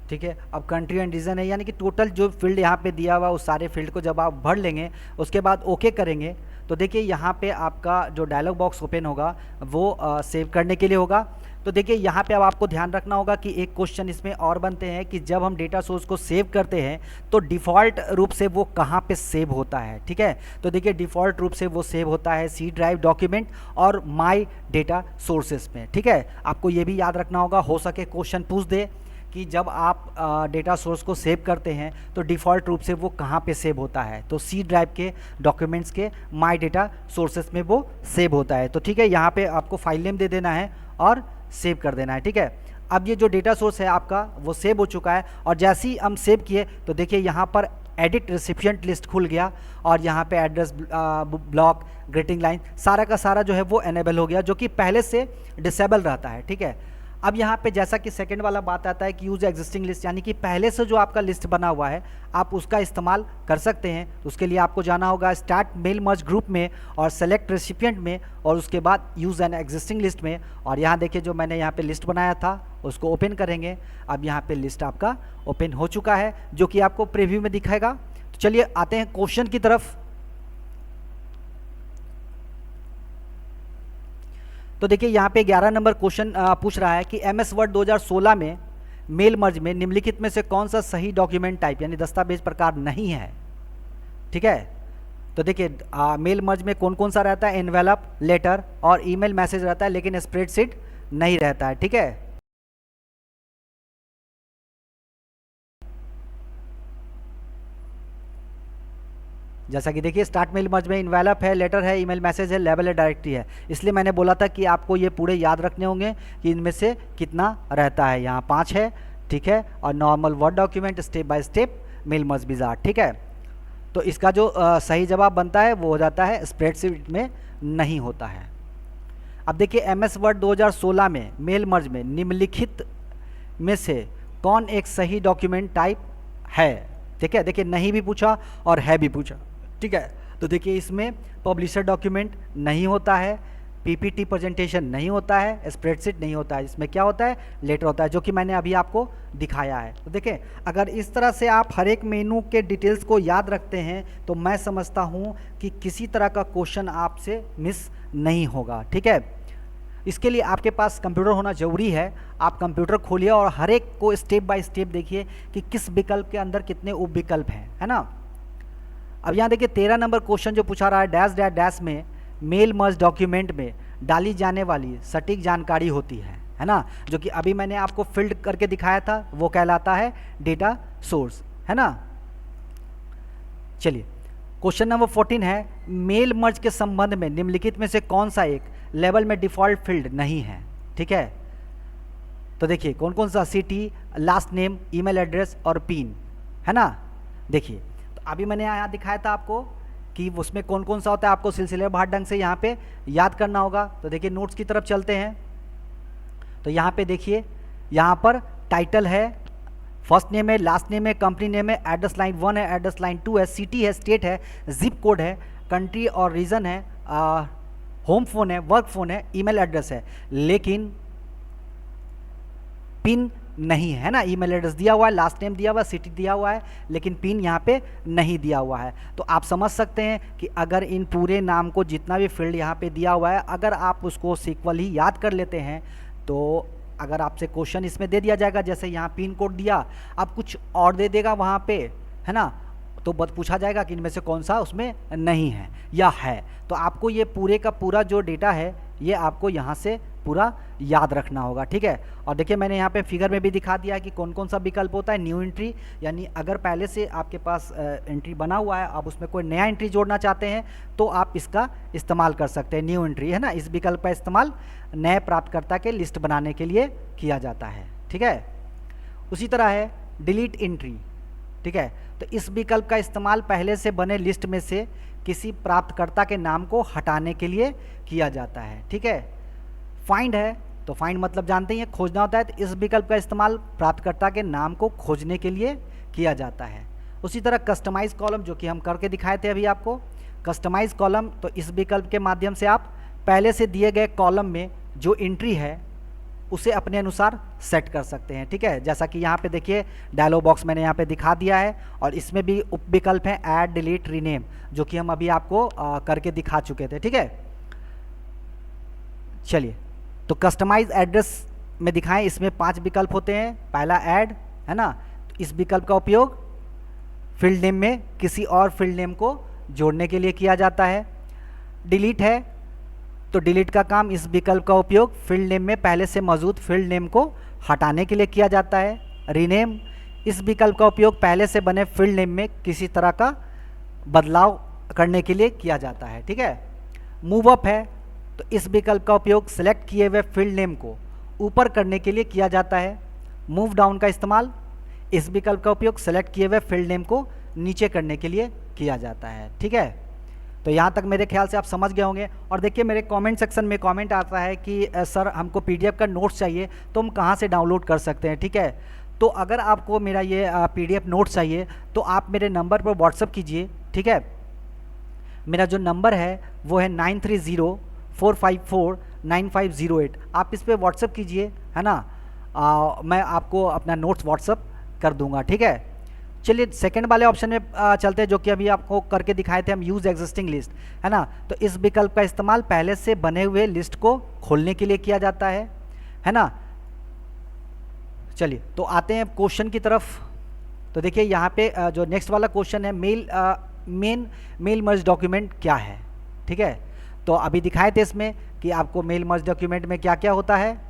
ठीक है, अब कंट्री एंड रीजन है, यानी कि टोटल जो फील्ड यहाँ पे दिया हुआ उस सारे फील्ड को जब आप भर लेंगे उसके बाद ओके करेंगे तो देखिए यहाँ पे आपका जो डायलॉग बॉक्स ओपन होगा वो सेव करने के लिए होगा। तो देखिए यहाँ पे अब आपको ध्यान रखना होगा कि एक क्वेश्चन इसमें और बनते हैं कि जब हम डेटा सोर्स को सेव करते हैं तो डिफ़ॉल्ट रूप से वो कहाँ पे सेव होता है, ठीक है। तो देखिए डिफ़ॉल्ट रूप से वो सेव होता है सी ड्राइव डॉक्यूमेंट और माई डेटा सोर्सेस में, ठीक है। आपको ये भी याद रखना होगा, हो सके क्वेश्चन पूछ दे कि जब आप डेटा सोर्स को सेव करते हैं तो डिफ़ॉल्ट रूप से वो कहाँ पे सेव होता है, तो सी ड्राइव के डॉक्यूमेंट्स के माई डेटा सोर्सेस में वो सेव होता है। तो ठीक है, यहाँ पे आपको फाइल नेम दे देना है और सेव कर देना है, ठीक है। अब ये जो डेटा सोर्स है आपका वो सेव हो चुका है और जैसे ही हम सेव किए तो देखिए यहाँ पर एडिट रेसिपिएंट लिस्ट खुल गया और यहाँ पे एड्रेस ब्लॉक ग्रीटिंग लाइन सारा का सारा जो है वो एनेबल हो गया, जो कि पहले से डिसेबल रहता है, ठीक है। अब यहाँ पे जैसा कि सेकंड वाला बात आता है कि यूज एग्जिस्टिंग लिस्ट, यानी कि पहले से जो आपका लिस्ट बना हुआ है आप उसका इस्तेमाल कर सकते हैं। तो उसके लिए आपको जाना होगा स्टार्ट मेल मर्ज ग्रुप में और सेलेक्ट रेसिपिएंट में और उसके बाद यूज एन एग्जिस्टिंग लिस्ट में, और यहाँ देखिए जो मैंने यहाँ पे लिस्ट बनाया था उसको ओपन करेंगे। अब यहाँ पे लिस्ट आपका ओपन हो चुका है जो कि आपको प्रीव्यू में दिखाएगा। तो चलिए आते हैं क्वेश्चन की तरफ। तो देखिए यहाँ पे 11 नंबर क्वेश्चन पूछ रहा है कि एमएस वर्ड 2016 में मेल मर्ज में निम्नलिखित में से कौन सा सही डॉक्यूमेंट टाइप यानी दस्तावेज प्रकार नहीं है, ठीक है। तो देखिए मेल मर्ज में कौन कौन सा रहता है, एनवेलप, लेटर और ईमेल मैसेज रहता है, लेकिन स्प्रेडशीट नहीं रहता है, ठीक है। जैसा कि देखिए स्टार्ट मेल मर्ज में इन्वेलप है, लेटर है, ईमेल मैसेज है, लेबल है, डायरेक्टरी है। इसलिए मैंने बोला था कि आपको ये पूरे याद रखने होंगे कि इनमें से कितना रहता है। यहाँ 5 है, ठीक है, और normal word document, step by step, mail merge wizard, ठीक है। तो इसका जो सही जवाब बनता है वो हो जाता है स्प्रेडशीट में नहीं होता है। अब देखिए एमएस वर्ड 2016 में मेल मर्ज में निम्नलिखित में से कौन एक सही डॉक्यूमेंट टाइप है, ठीक है। देखिए नहीं भी पूछा और है भी पूछा, ठीक है। तो देखिए इसमें पब्लिशर डॉक्यूमेंट नहीं होता है, पीपीटी प्रेजेंटेशन नहीं होता है, स्प्रेडशीट नहीं होता है। इसमें क्या होता है, लेटर होता है, जो कि मैंने अभी आपको दिखाया है। तो देखिए अगर इस तरह से आप हर एक मेनू के डिटेल्स को याद रखते हैं तो मैं समझता हूँ कि किसी तरह का क्वेश्चन आपसे मिस नहीं होगा, ठीक है। इसके लिए आपके पास कंप्यूटर होना ज़रूरी है। आप कंप्यूटर खोलिए और हर एक को स्टेप बाय स्टेप देखिए कि किस विकल्प के अंदर कितने उप विकल्प हैं, है ना। अब यहाँ देखिए 13 नंबर क्वेश्चन जो पूछा रहा है, डैश डैश डैश में मेल मर्ज डॉक्यूमेंट में डाली जाने वाली सटीक जानकारी होती है ना, जो कि अभी मैंने आपको फिल्ड करके दिखाया था, वो कहलाता है डेटा सोर्स, है ना। चलिए क्वेश्चन नंबर 14 है, मेल मर्ज के संबंध में निम्नलिखित में से कौन सा एक लेवल में डिफ़ॉल्ट फील्ड नहीं है, ठीक है। तो देखिए कौन कौन सा, city, last name, email address और पिन, है ना। देखिए तो अभी मैंने यहाँ दिखाया था आपको कि उसमें कौन कौन सा होता है, आपको सिलसिलेवार ढंग से यहाँ पे याद करना होगा। तो देखिए नोट्स की तरफ चलते हैं। तो यहाँ पे देखिए यहाँ पर टाइटल है, फर्स्ट नेम है, लास्ट नेम है, कंपनी नेम है, एड्रेस लाइन 1 है, एड्रेस लाइन 2 है, सिटी है, स्टेट है, जिप कोड है, कंट्री और रीजन है, होम फोन है, वर्क फोन है, ईमेल एड्रेस है, लेकिन पिन नहीं है ना। ईमेल एड्रेस दिया हुआ है, लास्ट नेम दिया हुआ है, सिटी दिया हुआ है, लेकिन पिन यहाँ पे नहीं दिया हुआ है। तो आप समझ सकते हैं कि अगर इन पूरे नाम को जितना भी फील्ड यहाँ पे दिया हुआ है अगर आप उसको सीक्वल ही याद कर लेते हैं तो अगर आपसे क्वेश्चन इसमें दे दिया जाएगा, जैसे यहाँ पिन कोड दिया, आप कुछ और दे देगा वहाँ पे, है ना, तो बस पूछा जाएगा कि इनमें से कौन सा उसमें नहीं है या है। तो आपको ये पूरे का पूरा जो डेटा है ये आपको यहाँ से पूरा याद रखना होगा, ठीक है। और देखिए मैंने यहाँ पे फिगर में भी दिखा दिया है कि कौन कौन सा विकल्प होता है। न्यू एंट्री, यानी अगर पहले से आपके पास एंट्री बना हुआ है, आप उसमें कोई नया एंट्री जोड़ना चाहते हैं तो आप इसका इस्तेमाल कर सकते हैं, न्यू एंट्री, है ना। इस विकल्प का इस्तेमाल नए प्राप्तकर्ता के लिस्ट बनाने के लिए किया जाता है, ठीक है। उसी तरह है डिलीट एंट्री, ठीक है। तो इस विकल्प का इस्तेमाल पहले से बने लिस्ट में से किसी प्राप्तकर्ता के नाम को हटाने के लिए किया जाता है, ठीक है। फाइंड है, तो फाइंड मतलब जानते ही हैं, खोजना होता है। तो इस विकल्प का इस्तेमाल प्राप्तकर्ता के नाम को खोजने के लिए किया जाता है। उसी तरह कस्टमाइज कॉलम, जो कि हम करके दिखाए थे अभी आपको, कस्टमाइज कॉलम, तो इस विकल्प के माध्यम से आप पहले से दिए गए कॉलम में जो एंट्री है उसे अपने अनुसार सेट कर सकते हैं, ठीक है। जैसा कि यहाँ पे देखिए डायलॉग बॉक्स मैंने यहाँ पे दिखा दिया है और इसमें भी उप विकल्प हैं ऐड, डिलीट, रीनेम, जो कि हम अभी आपको करके दिखा चुके थे, ठीक है। चलिए तो कस्टमाइज एड्रेस में दिखाएं, इसमें 5 विकल्प होते हैं। पहला ऐड है ना, तो इस विकल्प का उपयोग फील्ड नेम में किसी और फील्ड नेम को जोड़ने के लिए किया जाता है। डिलीट है तो डिलीट का काम इस विकल्प का उपयोग फील्ड नेम में पहले से मौजूद फील्ड नेम को हटाने के लिए किया जाता है। रीनेम, इस विकल्प का उपयोग पहले से बने फील्ड नेम में किसी तरह का बदलाव करने के लिए किया जाता है। ठीक है। मूव अप है तो इस विकल्प का उपयोग सेलेक्ट किए हुए फील्ड नेम को ऊपर करने के लिए किया जाता है। मूव डाउन का इस्तेमाल, इस विकल्प का उपयोग सेलेक्ट किए हुए फील्ड नेम को नीचे करने के लिए किया जाता है। ठीक है। तो यहाँ तक मेरे ख्याल से आप समझ गए होंगे। और देखिए मेरे कमेंट सेक्शन में कमेंट आता है कि सर हमको पीडीएफ का नोट्स चाहिए, तो हम कहाँ से डाउनलोड कर सकते हैं। ठीक है। तो अगर आपको मेरा ये पीडीएफ नोट्स चाहिए तो आप मेरे नंबर पर व्हाट्सअप कीजिए। ठीक है। मेरा जो नंबर है वो है 9304549508। आप इस पर व्हाट्सअप कीजिए, है ना। मैं आपको अपना नोट्स व्हाट्सअप कर दूंगा। ठीक है। चलिए सेकंड वाले ऑप्शन में चलते हैं, जो कि अभी आपको करके दिखाए थे हम, यूज़ एग्जिस्टिंग लिस्ट, है ना। तो इस विकल्प का इस्तेमाल पहले से बने हुए लिस्ट को खोलने के लिए किया जाता है ना। चलिए तो आते हैं क्वेश्चन की तरफ। तो देखिए यहाँ पे जो नेक्स्ट वाला क्वेश्चन है, मेल मर्ज डॉक्यूमेंट क्या है। ठीक है। तो अभी दिखाए थे इसमें कि आपको मेल मर्ज डॉक्यूमेंट में क्या क्या होता है।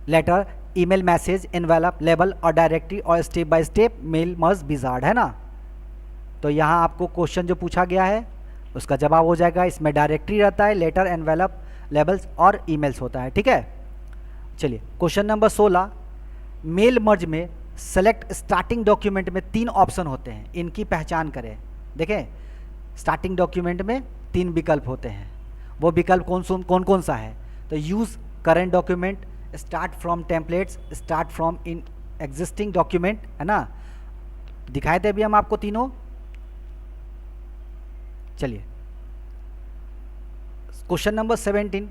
Letter, email, message, envelope, label और डायरेक्टरी और step by step mail merge wizard, है ना। तो यहाँ आपको क्वेश्चन जो पूछा गया है उसका जवाब हो जाएगा। इसमें डायरेक्टरी रहता है, लेटर, एनवेलप, लेबल्स और ईमेल्स होता है। ठीक है। चलिए क्वेश्चन नंबर 16, मेल मर्ज में सेलेक्ट स्टार्टिंग डॉक्यूमेंट में 3 ऑप्शन होते हैं, इनकी पहचान करें। देखें स्टार्टिंग डॉक्यूमेंट में 3 विकल्प होते हैं, वो विकल्प कौन कौन सा है। तो use current document, start from templates, start from in existing document, है ना। दिखाए थे अभी हम आपको तीनों। चलिए क्वेश्चन नंबर 17,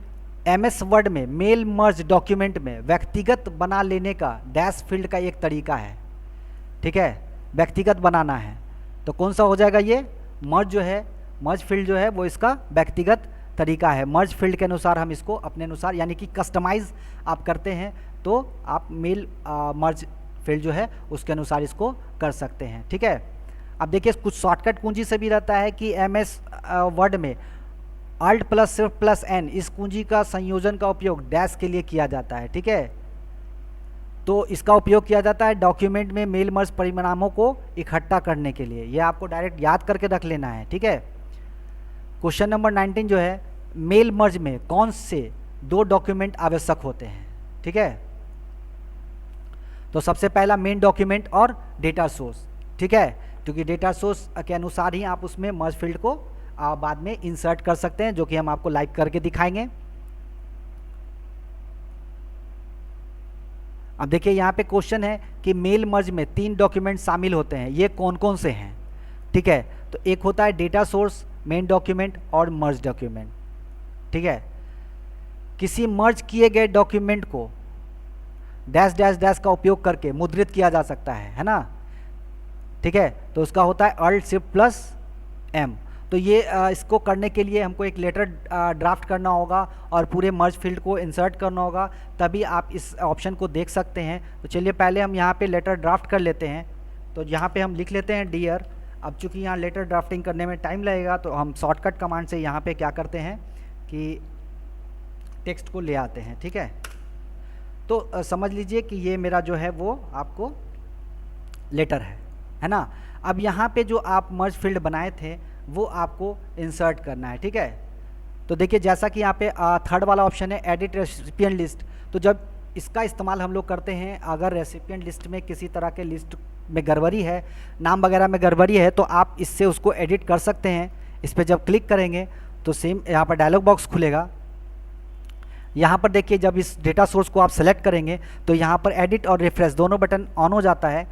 एमएस वर्ड में मेल मर्ज डॉक्यूमेंट में व्यक्तिगत बना लेने का डैश फील्ड का एक तरीका है। ठीक है। व्यक्तिगत बनाना है तो कौन सा हो जाएगा, ये मर्ज जो है, मर्ज फील्ड जो है वो इसका व्यक्तिगत तरीका है। मर्ज फील्ड के अनुसार हम इसको अपने अनुसार यानी कि कस्टमाइज आप करते हैं तो आप मेल मर्ज फील्ड जो है उसके अनुसार इसको कर सकते हैं। ठीक है। अब देखिए कुछ शॉर्टकट कुंजी से भी रहता है कि एमएस वर्ड में Alt plus shift plus N, इस कुंजी का संयोजन का उपयोग डैश के लिए किया जाता है। ठीक है। तो इसका उपयोग किया जाता है डॉक्यूमेंट में मेल मर्ज परिणामों को इकट्ठा करने के लिए। यह आपको डायरेक्ट याद करके रख लेना है। ठीक है। क्वेश्चन नंबर 19 जो है, मेल मर्ज में कौन से 2 डॉक्यूमेंट आवश्यक होते हैं। ठीक है। तो सबसे पहला मेन डॉक्यूमेंट और डेटा सोर्स। ठीक है। क्योंकि डेटा सोर्स के अनुसार ही आप उसमें मर्ज फील्ड को बाद में इंसर्ट कर सकते हैं, जो कि हम आपको लाइव करके दिखाएंगे। अब देखिए यहाँ पे क्वेश्चन है कि मेल मर्ज में 3 डॉक्यूमेंट शामिल होते हैं, ये कौन कौन से हैं। ठीक है। तो एक होता है डेटा सोर्स, मेन डॉक्यूमेंट और मर्ज डॉक्यूमेंट। ठीक है। किसी मर्ज किए गए डॉक्यूमेंट को डैश डैश डैश का उपयोग करके मुद्रित किया जा सकता है ना। ठीक है। तो उसका होता है Alt शिफ्ट प्लस M। तो ये इसको करने के लिए हमको एक लेटर ड्राफ्ट करना होगा और पूरे मर्ज फील्ड को इंसर्ट करना होगा, तभी आप इस ऑप्शन को देख सकते हैं। तो चलिए पहले हम यहाँ पे लेटर ड्राफ्ट कर लेते हैं। तो यहाँ पे हम लिख लेते हैं डियर। अब चूँकि यहाँ लेटर ड्राफ्टिंग करने में टाइम लगेगा तो हम शॉर्टकट कमांड से यहाँ पे क्या करते हैं कि टेक्स्ट को ले आते हैं। ठीक है। तो समझ लीजिए कि ये मेरा जो है वो आपको लेटर है ना। अब यहाँ पे जो आप मर्ज फील्ड बनाए थे वो आपको इंसर्ट करना है। ठीक है। तो देखिए जैसा कि यहाँ पे थर्ड वाला ऑप्शन है एडिट रेसिपिएंट लिस्ट। तो जब इसका इस्तेमाल हम लोग करते हैं, अगर रेसिपिएंट लिस्ट में किसी तरह के लिस्ट में गड़बड़ी है, नाम वगैरह में गड़बड़ी है, तो आप इससे उसको एडिट कर सकते हैं। इस पर जब क्लिक करेंगे तो सेम यहाँ पर डायलॉग बॉक्स खुलेगा। यहाँ पर देखिए जब इस डेटा सोर्स को आप सेलेक्ट करेंगे तो यहाँ पर एडिट और रिफ्रेश दोनों बटन ऑन हो जाता है।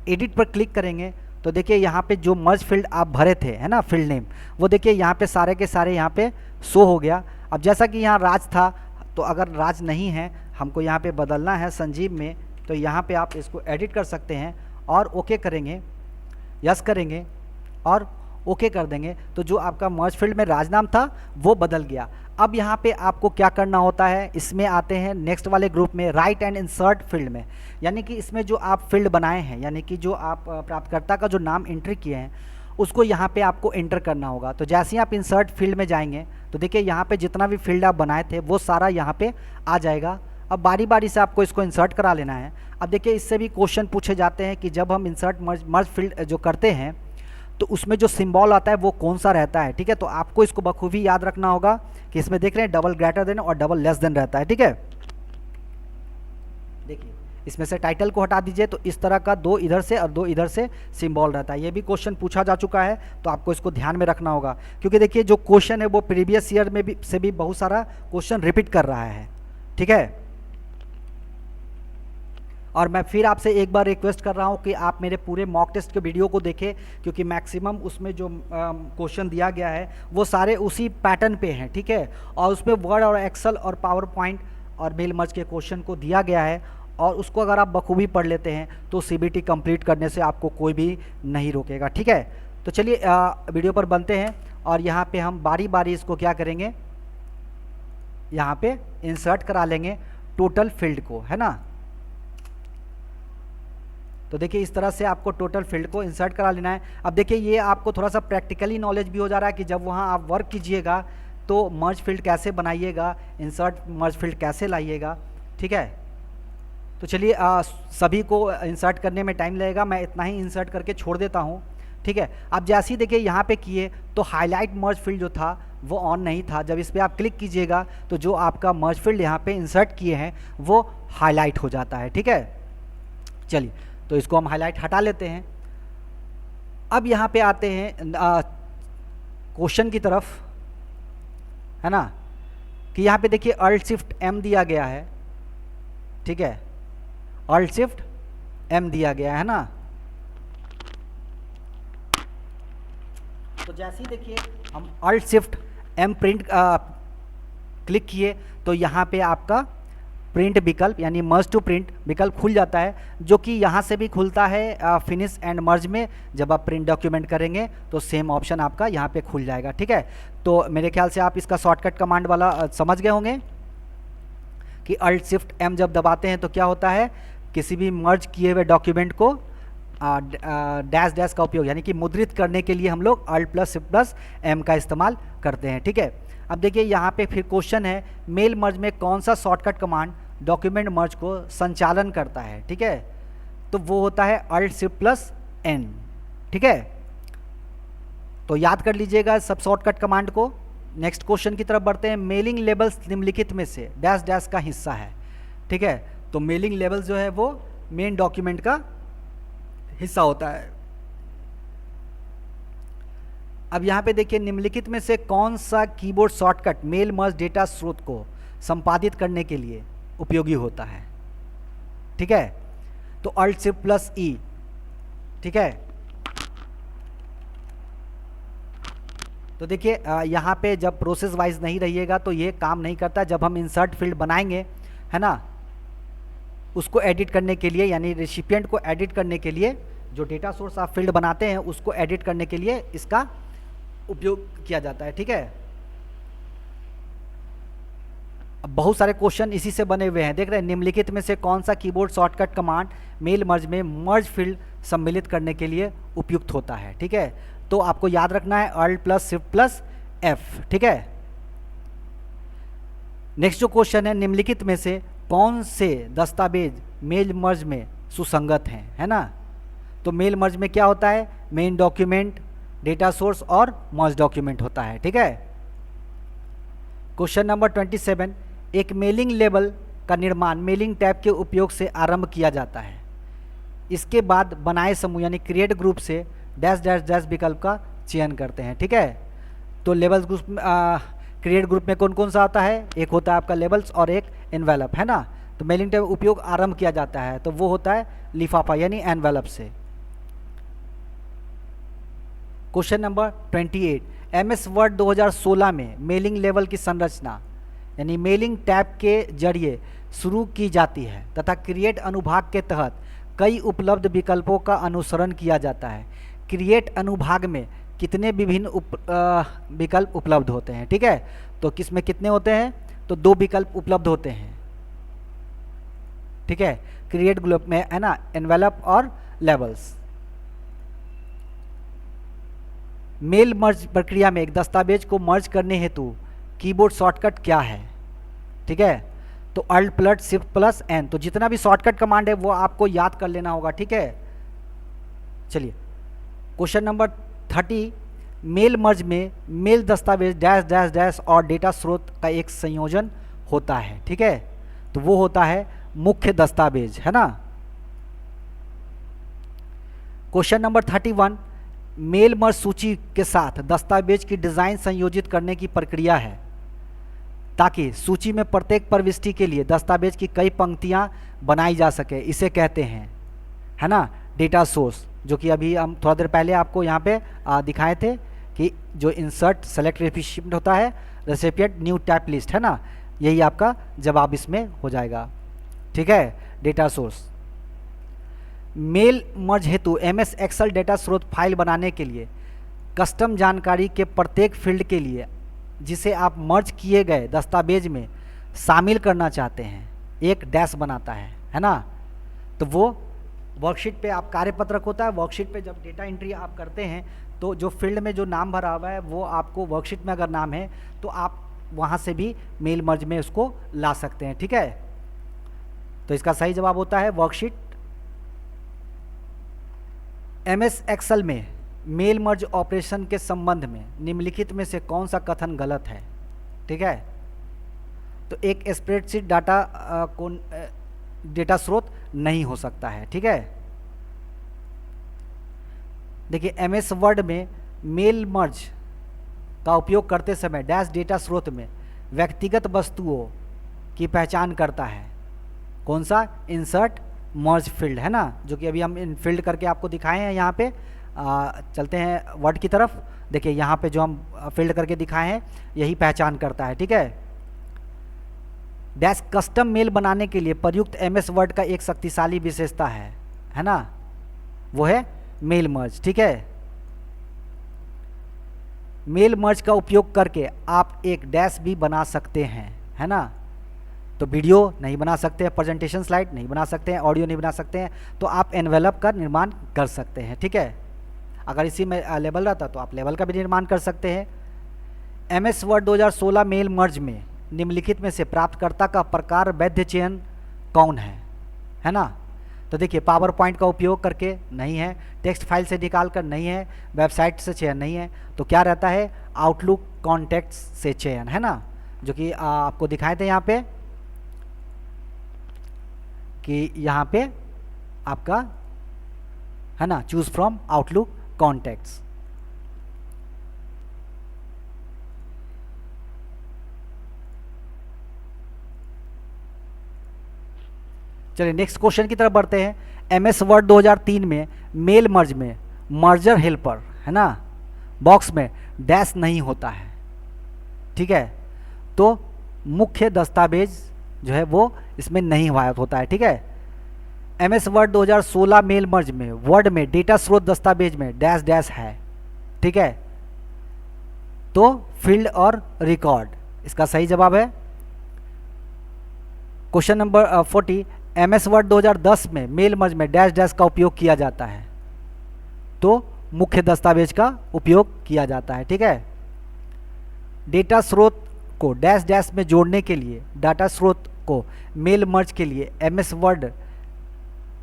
एडिट पर क्लिक करेंगे तो देखिए यहाँ पे जो मर्ज फील्ड आप भरे थे, है ना, फील्ड नेम, वो देखिए यहाँ पे सारे के सारे यहाँ पे शो हो गया। अब जैसा कि यहाँ राज था, तो अगर राज नहीं है, हमको यहाँ पे बदलना है संजीव में, तो यहाँ पे आप इसको एडिट कर सकते हैं और ओके करेंगे, यस करेंगे और ओके कर देंगे तो जो आपका मर्ज फील्ड में राजनाम था वो बदल गया। अब यहाँ पे आपको क्या करना होता है, इसमें आते हैं नेक्स्ट वाले ग्रुप में राइट एंड इंसर्ट फील्ड में, यानी कि इसमें जो आप फील्ड बनाए हैं, यानी कि जो आप प्राप्तकर्ता का जो नाम एंट्री किए हैं उसको यहाँ पे आपको एंटर करना होगा। तो जैसे ही आप इंसर्ट फील्ड में जाएंगे तो देखिए यहाँ पे जितना भी फील्ड आप बनाए थे वो सारा यहाँ पे आ जाएगा। अब बारी बारी से आपको इसको इंसर्ट करा लेना है। अब देखिए इससे भी क्वेश्चन पूछे जाते हैं कि जब हम इंसर्ट मर्ज फील्ड जो करते हैं तो उसमें जो सिंबल आता है वो कौन सा रहता है, ठीक है। तो आपको इसको बखूबी याद रखना होगा कि इसमें देख रहे हैं डबल ग्रेटर देन और डबल लेस देन रहता है, ठीक है। देखिए इसमें से टाइटल को हटा दीजिए तो इस तरह का 2 इधर से और 2 इधर से सिंबल रहता है। ये भी क्वेश्चन पूछा जा चुका है तो आपको इसको ध्यान में रखना होगा, क्योंकि देखिए जो क्वेश्चन है वो प्रीवियस ईयर में भी से भी बहुत सारा क्वेश्चन रिपीट कर रहा है, ठीक है। और मैं फिर आपसे एक बार रिक्वेस्ट कर रहा हूं कि आप मेरे पूरे मॉक टेस्ट के वीडियो को देखें, क्योंकि मैक्सिमम उसमें जो क्वेश्चन दिया गया है वो सारे उसी पैटर्न पे हैं, ठीक है। और उसमें वर्ड और एक्सेल और पावर पॉइंट और मेल मर्ज के क्वेश्चन को दिया गया है, और उसको अगर आप बखूबी पढ़ लेते हैं तो सीबीटी कंप्लीट करने से आपको कोई भी नहीं रोकेगा, ठीक है। तो चलिए वीडियो पर बनते हैं और यहाँ पे हम बारी बारी इसको क्या करेंगे, यहाँ पे इंसर्ट करा लेंगे टोटल फील्ड को, है ना। तो देखिए इस तरह से आपको टोटल फील्ड को इंसर्ट करा लेना है। अब देखिए ये आपको थोड़ा सा प्रैक्टिकली नॉलेज भी हो जा रहा है कि जब वहाँ आप वर्क कीजिएगा तो मर्ज फील्ड कैसे बनाइएगा, इंसर्ट मर्ज फील्ड कैसे लाइएगा, ठीक है। तो चलिए सभी को इंसर्ट करने में टाइम लगेगा, मैं इतना ही इंसर्ट करके छोड़ देता हूँ, ठीक है। अब जैसे ही देखिए यहाँ पे किए तो हाईलाइट मर्ज फील्ड जो था वो ऑन नहीं था। जब इस पर आप क्लिक कीजिएगा तो जो आपका मर्ज फील्ड यहाँ पे इंसर्ट किए हैं वो हाईलाइट हो जाता है, ठीक है। चलिए तो इसको हम हाईलाइट हटा लेते हैं। अब यहाँ पे आते हैं क्वेश्चन की तरफ, है ना, कि यहाँ पे देखिए अल्ट शिफ्ट एम दिया गया है, ठीक है। अल्ट शिफ्ट एम दिया गया है ना। तो जैसे ही देखिए हम alt shift M print click किए तो यहाँ पे आपका प्रिंट विकल्प यानी मर्ज टू प्रिंट विकल्प खुल जाता है, जो कि यहाँ से भी खुलता है फिनिश एंड मर्ज में। जब आप प्रिंट डॉक्यूमेंट करेंगे तो सेम ऑप्शन आपका यहाँ पे खुल जाएगा, ठीक है। तो मेरे ख्याल से आप इसका शॉर्टकट कमांड वाला समझ गए होंगे कि अल्ट शिफ्ट एम जब दबाते हैं तो क्या होता है, किसी भी मर्ज किए हुए डॉक्यूमेंट को डैश डैश का उपयोग यानी कि मुद्रित करने के लिए हम लोग alt plus shift plus M का इस्तेमाल करते हैं, ठीक है। अब देखिए यहाँ पे फिर क्वेश्चन है मेल मर्ज में कौन सा शॉर्टकट कमांड डॉक्यूमेंट मर्ज को संचालन करता है, ठीक है। तो वो होता है अल्ट शिफ्ट प्लस एन, ठीक है। तो याद कर लीजिएगा सब शॉर्टकट कमांड को। नेक्स्ट क्वेश्चन की तरफ बढ़ते हैं। मेलिंग लेबल्स निम्नलिखित में से डैश डैश का हिस्सा है, ठीक है। तो मेलिंग लेबल्स जो है वो मेन डॉक्यूमेंट का हिस्सा होता है। अब यहाँ पे देखिए निम्नलिखित में से कौन सा keyboard shortcut mail merge data स्रोत को संपादित करने के लिए उपयोगी होता है, ठीक है। तो अल्ट शिफ्ट प्लस ई, ठीक है। तो देखिए यहाँ पे जब प्रोसेस वाइज नहीं रहिएगा तो ये काम नहीं करता। जब हम इंसर्ट फील्ड बनाएंगे, है ना, उसको एडिट करने के लिए यानी रेसिपिएंट को एडिट करने के लिए जो डेटा सोर्स आप फील्ड बनाते हैं उसको एडिट करने के लिए इसका उपयोग किया जाता है, ठीक है। अब बहुत सारे क्वेश्चन इसी से बने हुए हैं, देख रहे हैं। निम्नलिखित में से कौन सा keyboard shortcut command mail merge में मर्ज फील्ड सम्मिलित करने के लिए उपयुक्त होता है, ठीक है। तो आपको याद रखना है alt plus shift plus F, ठीक है। नेक्स्ट जो क्वेश्चन है निम्नलिखित में से कौन से दस्तावेज मेल मर्ज में सुसंगत हैं, है ना। तो मेल मर्ज में क्या होता है, मेन डॉक्यूमेंट, डेटा सोर्स और मर्ज डॉक्यूमेंट होता है, ठीक है। क्वेश्चन नंबर 27, एक मेलिंग लेबल का निर्माण मेलिंग टैब के उपयोग से आरंभ किया जाता है। इसके बाद बनाए समूह यानी क्रिएट ग्रुप से डैश डैश डैश विकल्प का चयन करते हैं, ठीक है। तो लेबल्स ग्रुप क्रिएट ग्रुप में कौन कौन सा आता है, एक होता है आपका लेबल्स और एक एनवेलप, है ना। तो मेलिंग टैब उपयोग आरंभ किया जाता है तो वो होता है लिफाफा यानी एनवेलप से। क्वेश्चन नंबर 28, MS वर्ड 2016 में मेलिंग लेवल की संरचना यानी मेलिंग टैब के जरिए शुरू की जाती है तथा क्रिएट अनुभाग के तहत कई उपलब्ध विकल्पों का अनुसरण किया जाता है। क्रिएट अनुभाग में कितने विभिन्न विकल्प उपलब्ध होते हैं। ठीक है, तो किस में कितने होते हैं, तो 2 विकल्प उपलब्ध होते हैं। ठीक है, क्रिएट ग्रुप में है ना, एनवेलप और लेबल्स। मेल मर्ज प्रक्रिया में एक दस्तावेज को मर्ज करने हेतु कीबोर्ड शॉर्टकट क्या है। ठीक है, तो alt plus shift plus N, तो जितना भी शॉर्टकट कमांड है वो आपको याद कर लेना होगा। ठीक है, चलिए क्वेश्चन नंबर 30, मेल मर्ज में मेल दस्तावेज डैश डैश डैश और डेटा स्रोत का एक संयोजन होता है। ठीक है, तो वो होता है मुख्य दस्तावेज, है ना। क्वेश्चन नंबर 31, मेल मर्ज सूची के साथ दस्तावेज की डिज़ाइन संयोजित करने की प्रक्रिया है ताकि सूची में प्रत्येक प्रविष्टि के लिए दस्तावेज की कई पंक्तियां बनाई जा सके, इसे कहते हैं, है ना, डेटा सोर्स, जो कि अभी हम थोड़ा देर पहले आपको यहाँ पे दिखाए थे कि जो इंसर्ट सेलेक्ट रेसिपिएंट होता है, रेसिपिएंट न्यू टाइप लिस्ट, है ना, यही आपका जवाब इसमें हो जाएगा। ठीक है, डेटा सोर्स। मेल मर्ज हेतु एमएस एक्सेल डेटा स्रोत फाइल बनाने के लिए कस्टम जानकारी के प्रत्येक फील्ड के लिए जिसे आप मर्ज किए गए दस्तावेज में शामिल करना चाहते हैं एक डैश बनाता है ना। तो वो वर्कशीट पे आप कार्यपत्रक होता है, वर्कशीट पे जब डेटा एंट्री आप करते हैं तो जो फील्ड में जो नाम भरा हुआ है वो आपको वर्कशीट में अगर नाम है तो आप वहाँ से भी मेल मर्ज में उसको ला सकते हैं। ठीक है, तो इसका सही जवाब होता है वर्कशीट। एमएस एक्सेल में मेल मर्ज ऑपरेशन के संबंध में निम्नलिखित में से कौन सा कथन गलत है। ठीक है, तो एक स्प्रेडशीट डेटा स्रोत नहीं हो सकता है। ठीक है, देखिए एमएस वर्ड में मेल मर्ज का उपयोग करते समय डैश डेटा स्रोत में व्यक्तिगत वस्तुओं की पहचान करता है। कौन सा, इंसर्ट मर्ज फील्ड, है ना, जो कि अभी हम इन फील्ड करके आपको दिखाए हैं। यहाँ पे चलते हैं वर्ड की तरफ, देखिए यहाँ पे जो हम फील्ड करके दिखाए हैं यही पहचान करता है। ठीक है, डैश कस्टम मेल बनाने के लिए प्रयुक्त एमएस वर्ड का एक शक्तिशाली विशेषता है ना, वो है मेल मर्ज। ठीक है, मेल मर्ज का उपयोग करके आप एक डैश भी बना सकते हैं, है ना। तो वीडियो नहीं बना सकते हैं, प्रेजेंटेशन स्लाइड नहीं बना सकते हैं, ऑडियो नहीं बना सकते हैं, तो आप एनवेलप का निर्माण कर सकते हैं। ठीक है, अगर इसी में लेबल रहता तो आप लेबल का भी निर्माण कर सकते हैं। एमएस वर्ड 2016 मेल मर्ज में निम्नलिखित में से प्राप्तकर्ता का प्रकार वैध चयन कौन है ना। तो देखिए पावर पॉइंट का उपयोग करके नहीं है, टेक्स्ट फाइल से निकाल कर नहीं है, वेबसाइट से चयन नहीं है, तो क्या रहता है, आउटलुक कॉन्टैक्ट्स से चयन, है ना, जो कि आपको दिखाए थे यहाँ पे कि यहाँ पे आपका है ना, चूज फ्रॉम आउटलुक कॉन्टैक्ट्स। चलिए नेक्स्ट क्वेश्चन की तरफ बढ़ते हैं। एमएस वर्ड 2003 में मेल मर्ज में मर्जर हेल्पर, है ना, बॉक्स में डैश नहीं होता है। ठीक है, तो मुख्य दस्तावेज जो है वो इसमें नहीं होता है। ठीक है, एमएस वर्ड 2016 मेल मर्ज में वर्ड में डेटा स्रोत दस्तावेज में डैश डैश है। ठीक है, तो फील्ड और रिकॉर्ड इसका सही जवाब है। क्वेश्चन नंबर 40, एमएस वर्ड 2010 में मेल मर्ज में डैश डैश का उपयोग किया जाता है, तो मुख्य दस्तावेज का उपयोग किया जाता है। ठीक है, डेटा स्रोत को डैश डैश में जोड़ने के लिए डाटा स्रोत को मेल मर्ज के लिए एमएस वर्ड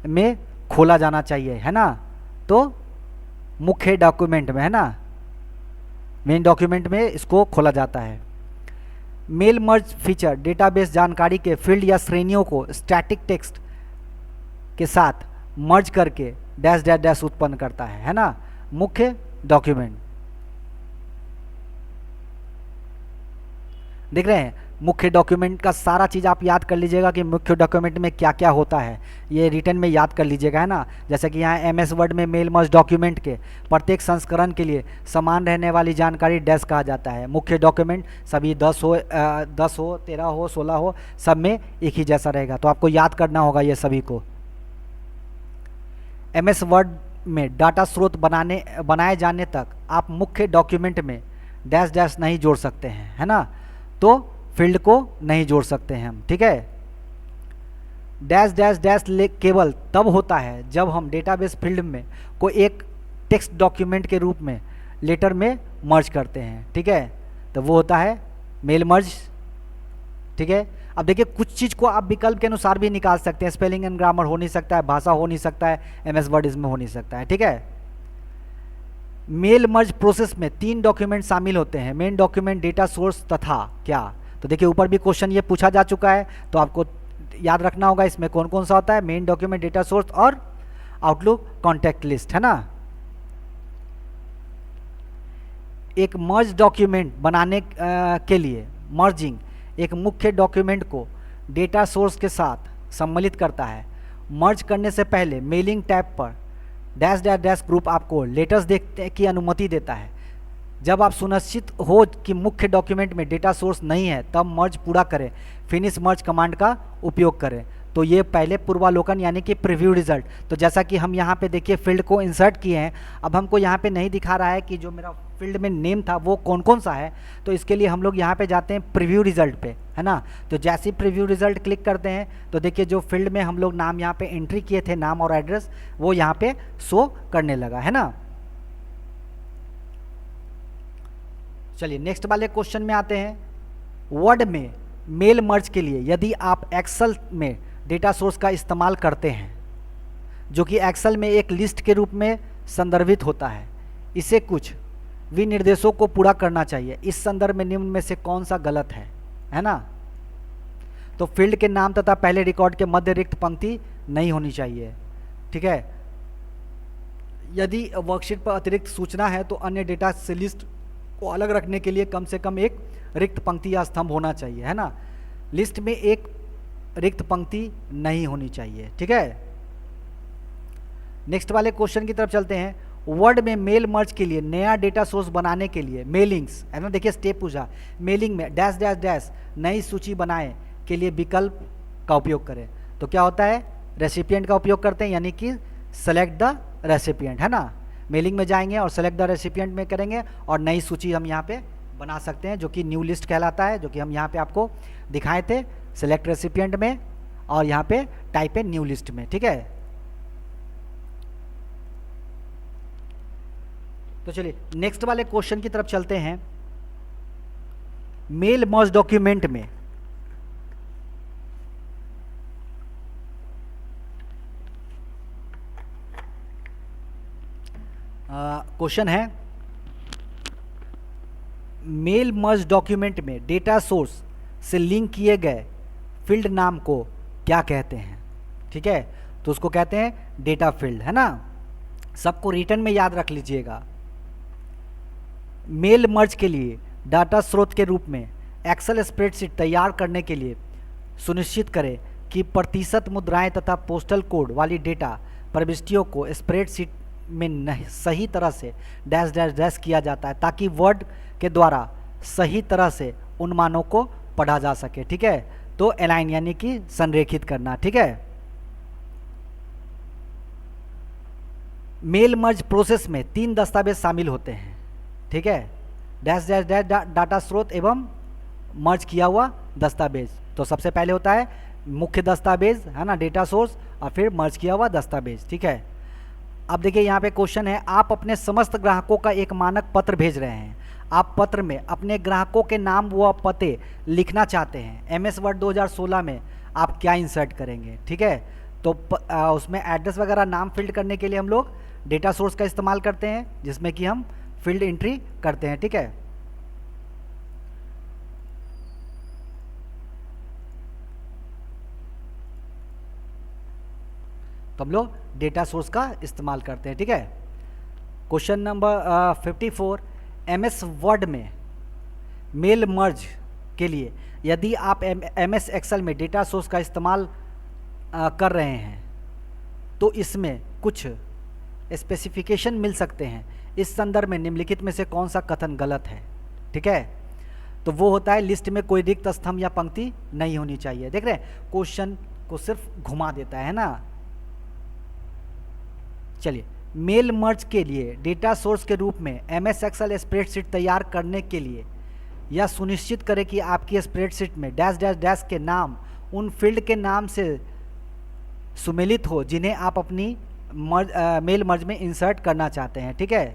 में खोला जाना चाहिए, है ना, तो मुख्य डॉक्यूमेंट में, है ना, मेन डॉक्यूमेंट में इसको खोला जाता है। मेल मर्ज फीचर डेटाबेस जानकारी के फील्ड या श्रेणियों को स्टैटिक टेक्स्ट के साथ मर्ज करके डैश डैश डैश उत्पन्न करता है ना, मुख्य डॉक्यूमेंट। देख रहे हैं, मुख्य डॉक्यूमेंट का सारा चीज़ आप याद कर लीजिएगा कि मुख्य डॉक्यूमेंट में क्या क्या होता है, ये रिटर्न में याद कर लीजिएगा, है ना। जैसे कि यहाँ एमएस वर्ड में मेल मर्ज डॉक्यूमेंट के प्रत्येक संस्करण के लिए समान रहने वाली जानकारी डैश कहा जाता है। मुख्य डॉक्यूमेंट सभी 10 हो 13 हो 16 हो, सब में एक ही जैसा रहेगा, तो आपको याद करना होगा ये सभी को। एमएस वर्ड में डाटा स्रोत बनाए जाने तक आप मुख्य डॉक्यूमेंट में डैश डैश नहीं जोड़ सकते हैं, है ना। तो फील्ड को नहीं जोड़ सकते हैं हम, ठीक है। डैश डैश डैश केवल तब होता है जब हम डेटाबेस फील्ड में को एक टेक्स्ट डॉक्यूमेंट के रूप में लेटर में मर्ज करते हैं, ठीक है। तो वो होता है मेल मर्ज, ठीक है। अब देखिए कुछ चीज़ को आप विकल्प के अनुसार भी निकाल सकते हैं, स्पेलिंग एंड ग्रामर हो नहीं सकता है, भाषा हो नहीं सकता है, एमएस वर्ड इसमें हो नहीं सकता है, ठीक है। मेल मर्ज प्रोसेस में 3 डॉक्यूमेंट शामिल होते हैं, मेन डॉक्यूमेंट, डेटा सोर्स तथा क्या। तो देखिए ऊपर भी क्वेश्चन ये पूछा जा चुका है, तो आपको याद रखना होगा इसमें कौन कौन सा होता है, मेन डॉक्यूमेंट, डेटा सोर्स और आउटलुक कॉन्टैक्ट लिस्ट, है ना। एक मर्ज डॉक्यूमेंट बनाने के लिए मर्जिंग एक मुख्य डॉक्यूमेंट को डेटा सोर्स के साथ सम्मिलित करता है। मर्ज करने से पहले मेलिंग टैब पर डैश डैश डैश ग्रुप आपको लेटर्स देखने की अनुमति देता है। जब आप सुनिश्चित हो कि मुख्य डॉक्यूमेंट में डेटा सोर्स नहीं है तब मर्ज पूरा करें, फिनिश मर्ज कमांड का उपयोग करें। तो ये पहले पूर्वालोकन यानी कि प्रीव्यू रिजल्ट। तो जैसा कि हम यहाँ पे देखिए फील्ड को इंसर्ट किए हैं, अब हमको यहाँ पे नहीं दिखा रहा है कि जो मेरा फील्ड में नेम था वो कौन कौन सा है, तो इसके लिए हम लोग यहाँ पे जाते हैं प्रीव्यू रिजल्ट पे, है ना। तो जैसे ही प्रीव्यू रिजल्ट क्लिक करते हैं तो देखिए जो फील्ड में हम लोग नाम यहाँ पे एंट्री किए थे, नाम और एड्रेस, वो यहाँ पे शो करने लगा, है ना। चलिए नेक्स्ट वाले क्वेश्चन में आते हैं। वर्ड में मेल मर्ज के लिए यदि आप एक्सेल में डेटा सोर्स का इस्तेमाल करते हैं, जो कि एक्सेल में एक लिस्ट के रूप में संदर्भित होता है, इसे कुछ विनिर्देशों को पूरा करना चाहिए। इस संदर्भ में निम्न में से कौन सा गलत है ना। तो फील्ड के नाम तथा पहले रिकॉर्ड के मध्य रिक्त पंक्ति नहीं होनी चाहिए, ठीक है। यदि वर्कशीट पर अतिरिक्त सूचना है तो अन्य डेटा से लिस्ट को अलग रखने के लिए कम से कम एक रिक्त पंक्ति या स्तंभ होना चाहिए, है ना। लिस्ट में एक रिक्त पंक्ति नहीं होनी चाहिए, ठीक है। नेक्स्ट वाले क्वेश्चन की तरफ चलते हैं। वर्ड में मेल मर्ज के लिए नया डेटा सोर्स बनाने के लिए मेलिंग्स, है ना, देखिए स्टेप पूछा, मेलिंग में डैश डैश डैश नई सूची बनाए के लिए विकल्प का उपयोग करें। तो क्या होता है, रेसिपिएंट का उपयोग करते हैं, यानी कि सेलेक्ट द रेसिपिएंट, है ना। मेलिंग में जाएंगे और सेलेक्ट द रेसिपिएंट में करेंगे और नई सूची हम यहाँ पे बना सकते हैं, जो कि न्यू लिस्ट कहलाता है, जो कि हम यहाँ पे आपको दिखाए थे, सेलेक्ट रेसिपिएंट में और यहाँ पे टाइप है न्यू लिस्ट में, ठीक है। तो चलिए नेक्स्ट वाले क्वेश्चन की तरफ चलते हैं। मेल मर्ज डॉक्यूमेंट में क्वेश्चन है, मेल मर्ज डॉक्यूमेंट में डेटा सोर्स से लिंक किए गए फील्ड नाम को क्या कहते हैं, ठीक है। तो उसको कहते हैं डेटा फील्ड, है ना। सबको रिटर्न में याद रख लीजिएगा। मेल मर्ज के लिए डाटा स्रोत के रूप में एक्सेल स्प्रेडशीट तैयार करने के लिए सुनिश्चित करें कि प्रतिशत मुद्राएं तथा पोस्टल कोड वाली डेटा प्रविष्टियों को स्प्रेडशीट में सही तरह से डैश डैश डैश किया जाता है, ताकि वर्ड के द्वारा सही तरह से उन मानों को पढ़ा जा सके, ठीक है। तो अलाइन यानी कि संरेखित करना, ठीक है। मेल मर्ज प्रोसेस में 3 दस्तावेज शामिल होते हैं, ठीक है, डैश डैश डैश डाटा स्रोत एवं मर्ज किया हुआ दस्तावेज। तो सबसे पहले होता है मुख्य दस्तावेज, है ना, डेटा सोर्स, और फिर मर्ज किया हुआ दस्तावेज, ठीक है। अब देखिए यहाँ पे क्वेश्चन है, आप अपने समस्त ग्राहकों का एक मानक पत्र भेज रहे हैं। आप पत्र में अपने ग्राहकों के नाम व पते लिखना चाहते हैं। एमएस वर्ड 2016 में आप क्या इंसर्ट करेंगे, ठीक है। तो उसमें एड्रेस वगैरह नाम फिल्ड करने के लिए हम लोग डेटा सोर्स का इस्तेमाल करते हैं, जिसमें कि हम फील्ड एंट्री करते हैं, ठीक है। तो हम लोग डेटा सोर्स का इस्तेमाल करते हैं, ठीक है। क्वेश्चन नंबर 54, एमएस वर्ड में मेल मर्ज के लिए यदि आप एमएस एक्सेल में डेटा सोर्स का इस्तेमाल कर रहे हैं तो इसमें कुछ स्पेसिफिकेशन मिल सकते हैं। इस संदर्भ में निम्नलिखित में से कौन सा कथन गलत है, ठीक है। तो वो होता है लिस्ट में कोई रिक्त स्तंभ या पंक्ति नहीं होनी चाहिए। देख रहे हैं क्वेश्चन को सिर्फ घुमा देता है ना। चलिए मेल मर्ज के लिए डेटा सोर्स के रूप में एमएस एक्सेल स्प्रेडशीट तैयार करने के लिए यह सुनिश्चित करें कि आपकी स्प्रेडशीट में डैश डैश डैश के नाम उन फील्ड के नाम से सुमेलित हो जिन्हें आप अपनी मेल मर्ज में इंसर्ट करना चाहते हैं। ठीक है,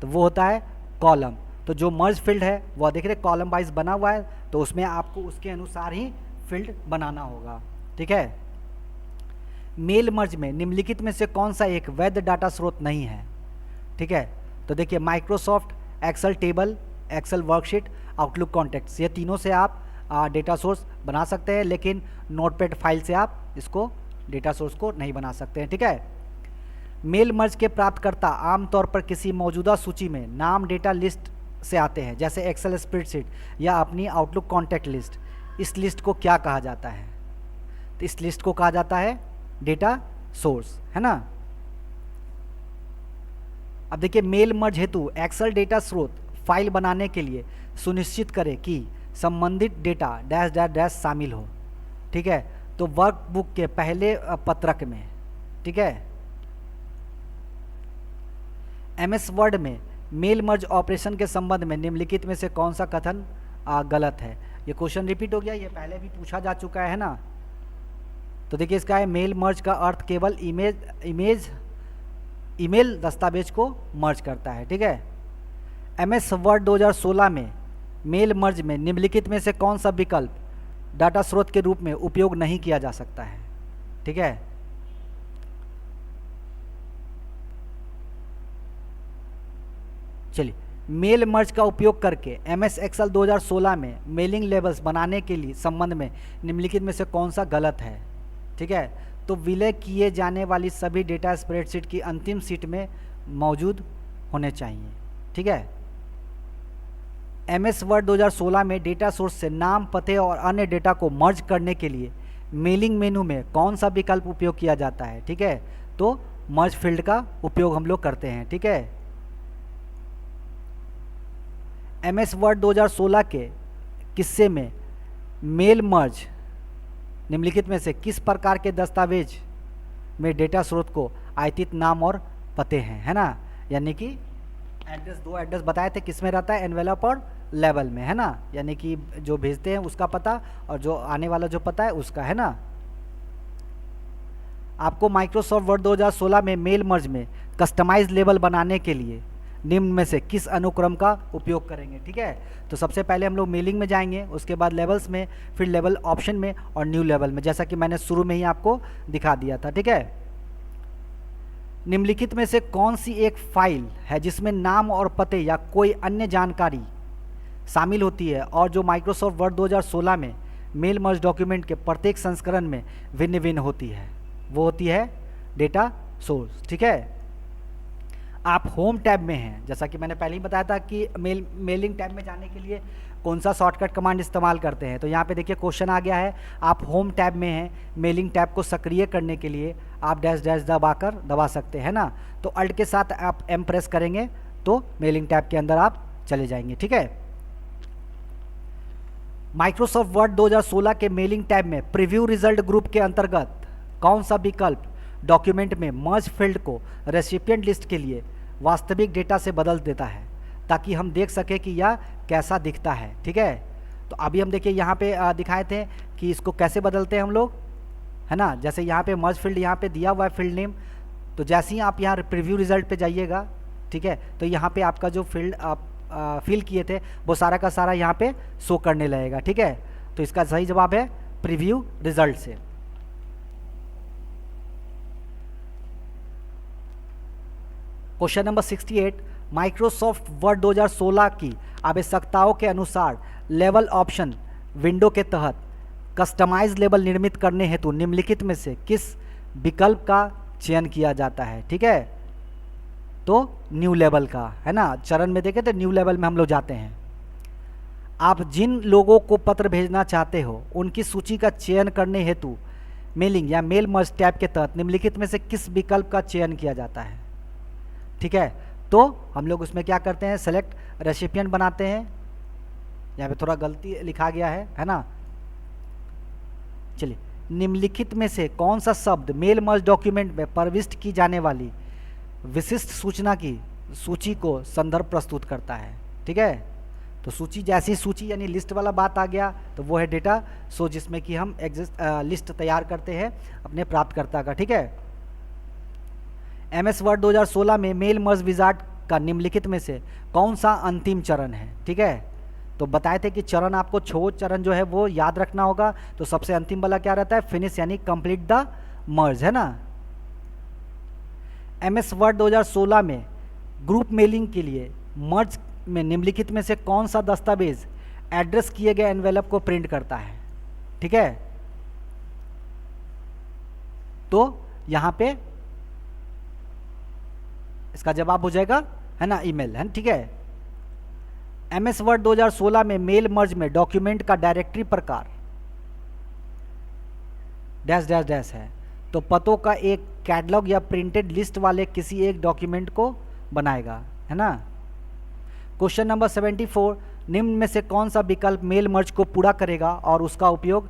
तो वो होता है कॉलम। तो जो मर्ज फील्ड है वो देख रहे कॉलम वाइज बना हुआ है, तो उसमें आपको उसके अनुसार ही फील्ड बनाना होगा। ठीक है, मेल मर्ज में निम्नलिखित में से कौन सा एक वैध डाटा स्रोत नहीं है? ठीक है, तो देखिए Microsoft Excel table, Excel worksheet, Outlook contacts, ये तीनों से आप डेटा सोर्स बना सकते हैं, लेकिन नोटपैड फाइल से आप इसको डेटा सोर्स को नहीं बना सकते हैं। ठीक है, मेल मर्ज के प्राप्तकर्ता आमतौर पर किसी मौजूदा सूची में नाम डेटा लिस्ट से आते हैं, जैसे एक्सेल स्प्रेडशीट या अपनी आउटलुक कॉन्टैक्ट लिस्ट। इस लिस्ट को क्या कहा जाता है? तो इस लिस्ट को कहा जाता है डेटा सोर्स, है ना। अब देखिए मेल मर्ज हेतु एक्सेल डेटा स्रोत फाइल बनाने के लिए सुनिश्चित करें कि संबंधित डेटा डैश डैश डैश शामिल हो। ठीक है, तो वर्कबुक के पहले पत्रक में। ठीक है, एमएस वर्ड में मेल मर्ज ऑपरेशन के संबंध में निम्नलिखित में से कौन सा कथन गलत है? ये क्वेश्चन रिपीट हो गया, ये पहले भी पूछा जा चुका है ना। तो देखिए इसका है मेल मर्ज का अर्थ केवल ईमेल दस्तावेज को मर्ज करता है। ठीक है, एमएस वर्ड 2016 में मेल मर्ज में निम्नलिखित में से कौन सा विकल्प डाटा स्रोत के रूप में उपयोग नहीं किया जा सकता है? ठीक है, चलिए मेल मर्ज का उपयोग करके एमएस एक्सेल 2016 में मेलिंग लेबल्स बनाने के लिए संबंध में निम्नलिखित में से कौन सा गलत है? ठीक है, तो विलय किए जाने वाली सभी डेटा स्प्रेडशीट की अंतिम सीट में मौजूद होने चाहिए। ठीक है, एमएस वर्ड 2016 में डेटा सोर्स से नाम, पते और अन्य डेटा को मर्ज करने के लिए मेलिंग मेनू में कौन सा विकल्प उपयोग किया जाता है? ठीक है, तो मर्ज फील्ड का उपयोग हम लोग करते हैं। ठीक है, एमएस वर्ड 2016 के किस्से में मेल मर्ज निम्नलिखित में से किस प्रकार के दस्तावेज में डेटा स्रोत को आयतित नाम और पते हैं, है ना। यानी कि एड्रेस, दो एड्रेस बताए थे, किस में रहता है? एनवेलप और लेवल में, है ना। यानी कि जो भेजते हैं उसका पता और जो आने वाला जो पता है उसका, है ना। आपको माइक्रोसॉफ्ट वर्ड 2016 में मेल मर्ज में कस्टमाइज लेबल बनाने के लिए निम्न में से किस अनुक्रम का उपयोग करेंगे? ठीक है, तो सबसे पहले हम लोग मेलिंग में जाएंगे, उसके बाद लेवल्स में, फिर लेवल ऑप्शन में और न्यू लेवल में, जैसा कि मैंने शुरू में ही आपको दिखा दिया था। ठीक है, निम्नलिखित में से कौन सी एक फाइल है जिसमें नाम और पते या कोई अन्य जानकारी शामिल होती है और जो माइक्रोसॉफ्ट वर्ड 2016 में मेल मर्ज डॉक्यूमेंट के प्रत्येक संस्करण में भिन्न भिन्न होती है? वो होती है डेटा सोर्स। ठीक है, आप होम टैब में हैं, जैसा कि मैंने पहले ही बताया था कि मेलिंग टैब में जाने के लिए कौन सा शॉर्टकट कमांड इस्तेमाल करते हैं। तो यहाँ पे देखिए क्वेश्चन आ गया है, आप होम टैब में हैं, मेलिंग टैब को सक्रिय करने के लिए आप डैश डैश दबा सकते हैं ना। तो अल्ट के साथ आप एम प्रेस करेंगे तो मेलिंग टैब के अंदर आप चले जाएंगे। ठीक है, माइक्रोसॉफ्ट वर्ड 2016 के मेलिंग टैब में प्रीव्यू रिजल्ट ग्रुप के अंतर्गत कौन सा विकल्प डॉक्यूमेंट में मर्ज फील्ड को रेसिपिएंट लिस्ट के लिए वास्तविक डेटा से बदल देता है, ताकि हम देख सकें कि यह कैसा दिखता है? ठीक है, तो अभी हम देखिए यहाँ पे दिखाए थे कि इसको कैसे बदलते हैं हम लोग, है ना। जैसे यहाँ पे मर्ज फील्ड यहाँ पे दिया हुआ है फील्ड नेम, तो जैसे ही आप यहाँ प्रीव्यू रिजल्ट पे जाइएगा, ठीक है, तो यहाँ पे आपका जो फील्ड आप फिल किए थे वो सारा का सारा यहाँ पे शो करने लगेगा। ठीक है, तो इसका सही जवाब है प्रीव्यू रिजल्ट से। क्वेश्चन नंबर 68, माइक्रोसॉफ्ट वर्ड 2016 की आवश्यकताओं के अनुसार लेवल ऑप्शन विंडो के तहत कस्टमाइज लेबल निर्मित करने हेतु निम्नलिखित में से किस विकल्प का चयन किया जाता है? ठीक है, तो न्यू लेवल का, है ना। चरण में देखें तो न्यू लेवल में हम लोग जाते हैं। आप जिन लोगों को पत्र भेजना चाहते हो उनकी सूची का चयन करने हेतु मेलिंग या मेल मर्ज टैब के तहत निम्नलिखित में से किस विकल्प का चयन किया जाता है? ठीक है, तो हम लोग उसमें क्या करते हैं, सेलेक्ट रेसिपिएंट बनाते हैं। यहाँ पे थोड़ा गलती लिखा गया है ना। चलिए, निम्नलिखित में से कौन सा शब्द मेल मर्ज डॉक्यूमेंट में प्रविष्ट की जाने वाली विशिष्ट सूचना की सूची को संदर्भ प्रस्तुत करता है। ठीक है, तो सूची जैसी सूची यानी लिस्ट वाला बात आ गया, तो वो है डेटा सो जिसमें कि हम लिस्ट तैयार करते हैं अपने प्राप्तकर्ता का। ठीक है, MS वर्ड 2016 में मेल मर्ज विजार्ड का निम्नलिखित में से कौन सा अंतिम चरण है। ठीक है, तो बताए थे कि चरण आपको 6 चरण जो है वो याद रखना होगा। तो सबसे अंतिम वाला क्या रहता है, फिनिश यानी कंप्लीट द मर्ज, है ना। MS वर्ड 2016 में ग्रुप मेलिंग के लिए मर्ज में निम्नलिखित में से कौन सा दस्तावेज एड्रेस किए गए एनवेलप को प्रिंट करता है। ठीक है, तो यहां पे इसका जवाब हो जाएगा, है ना, ईमेल, है। ठीक है, MS वर्ड 2016 में मेल मर्ज में डॉक्यूमेंट का डायरेक्टरी प्रकार डैश डैश डैश है, तो पतों का एक कैटलॉग या प्रिंटेड लिस्ट वाले किसी एक डॉक्यूमेंट को बनाएगा, है ना। क्वेश्चन नंबर 74, निम्न में से कौन सा विकल्प मेल मर्ज को पूरा करेगा और उसका उपयोग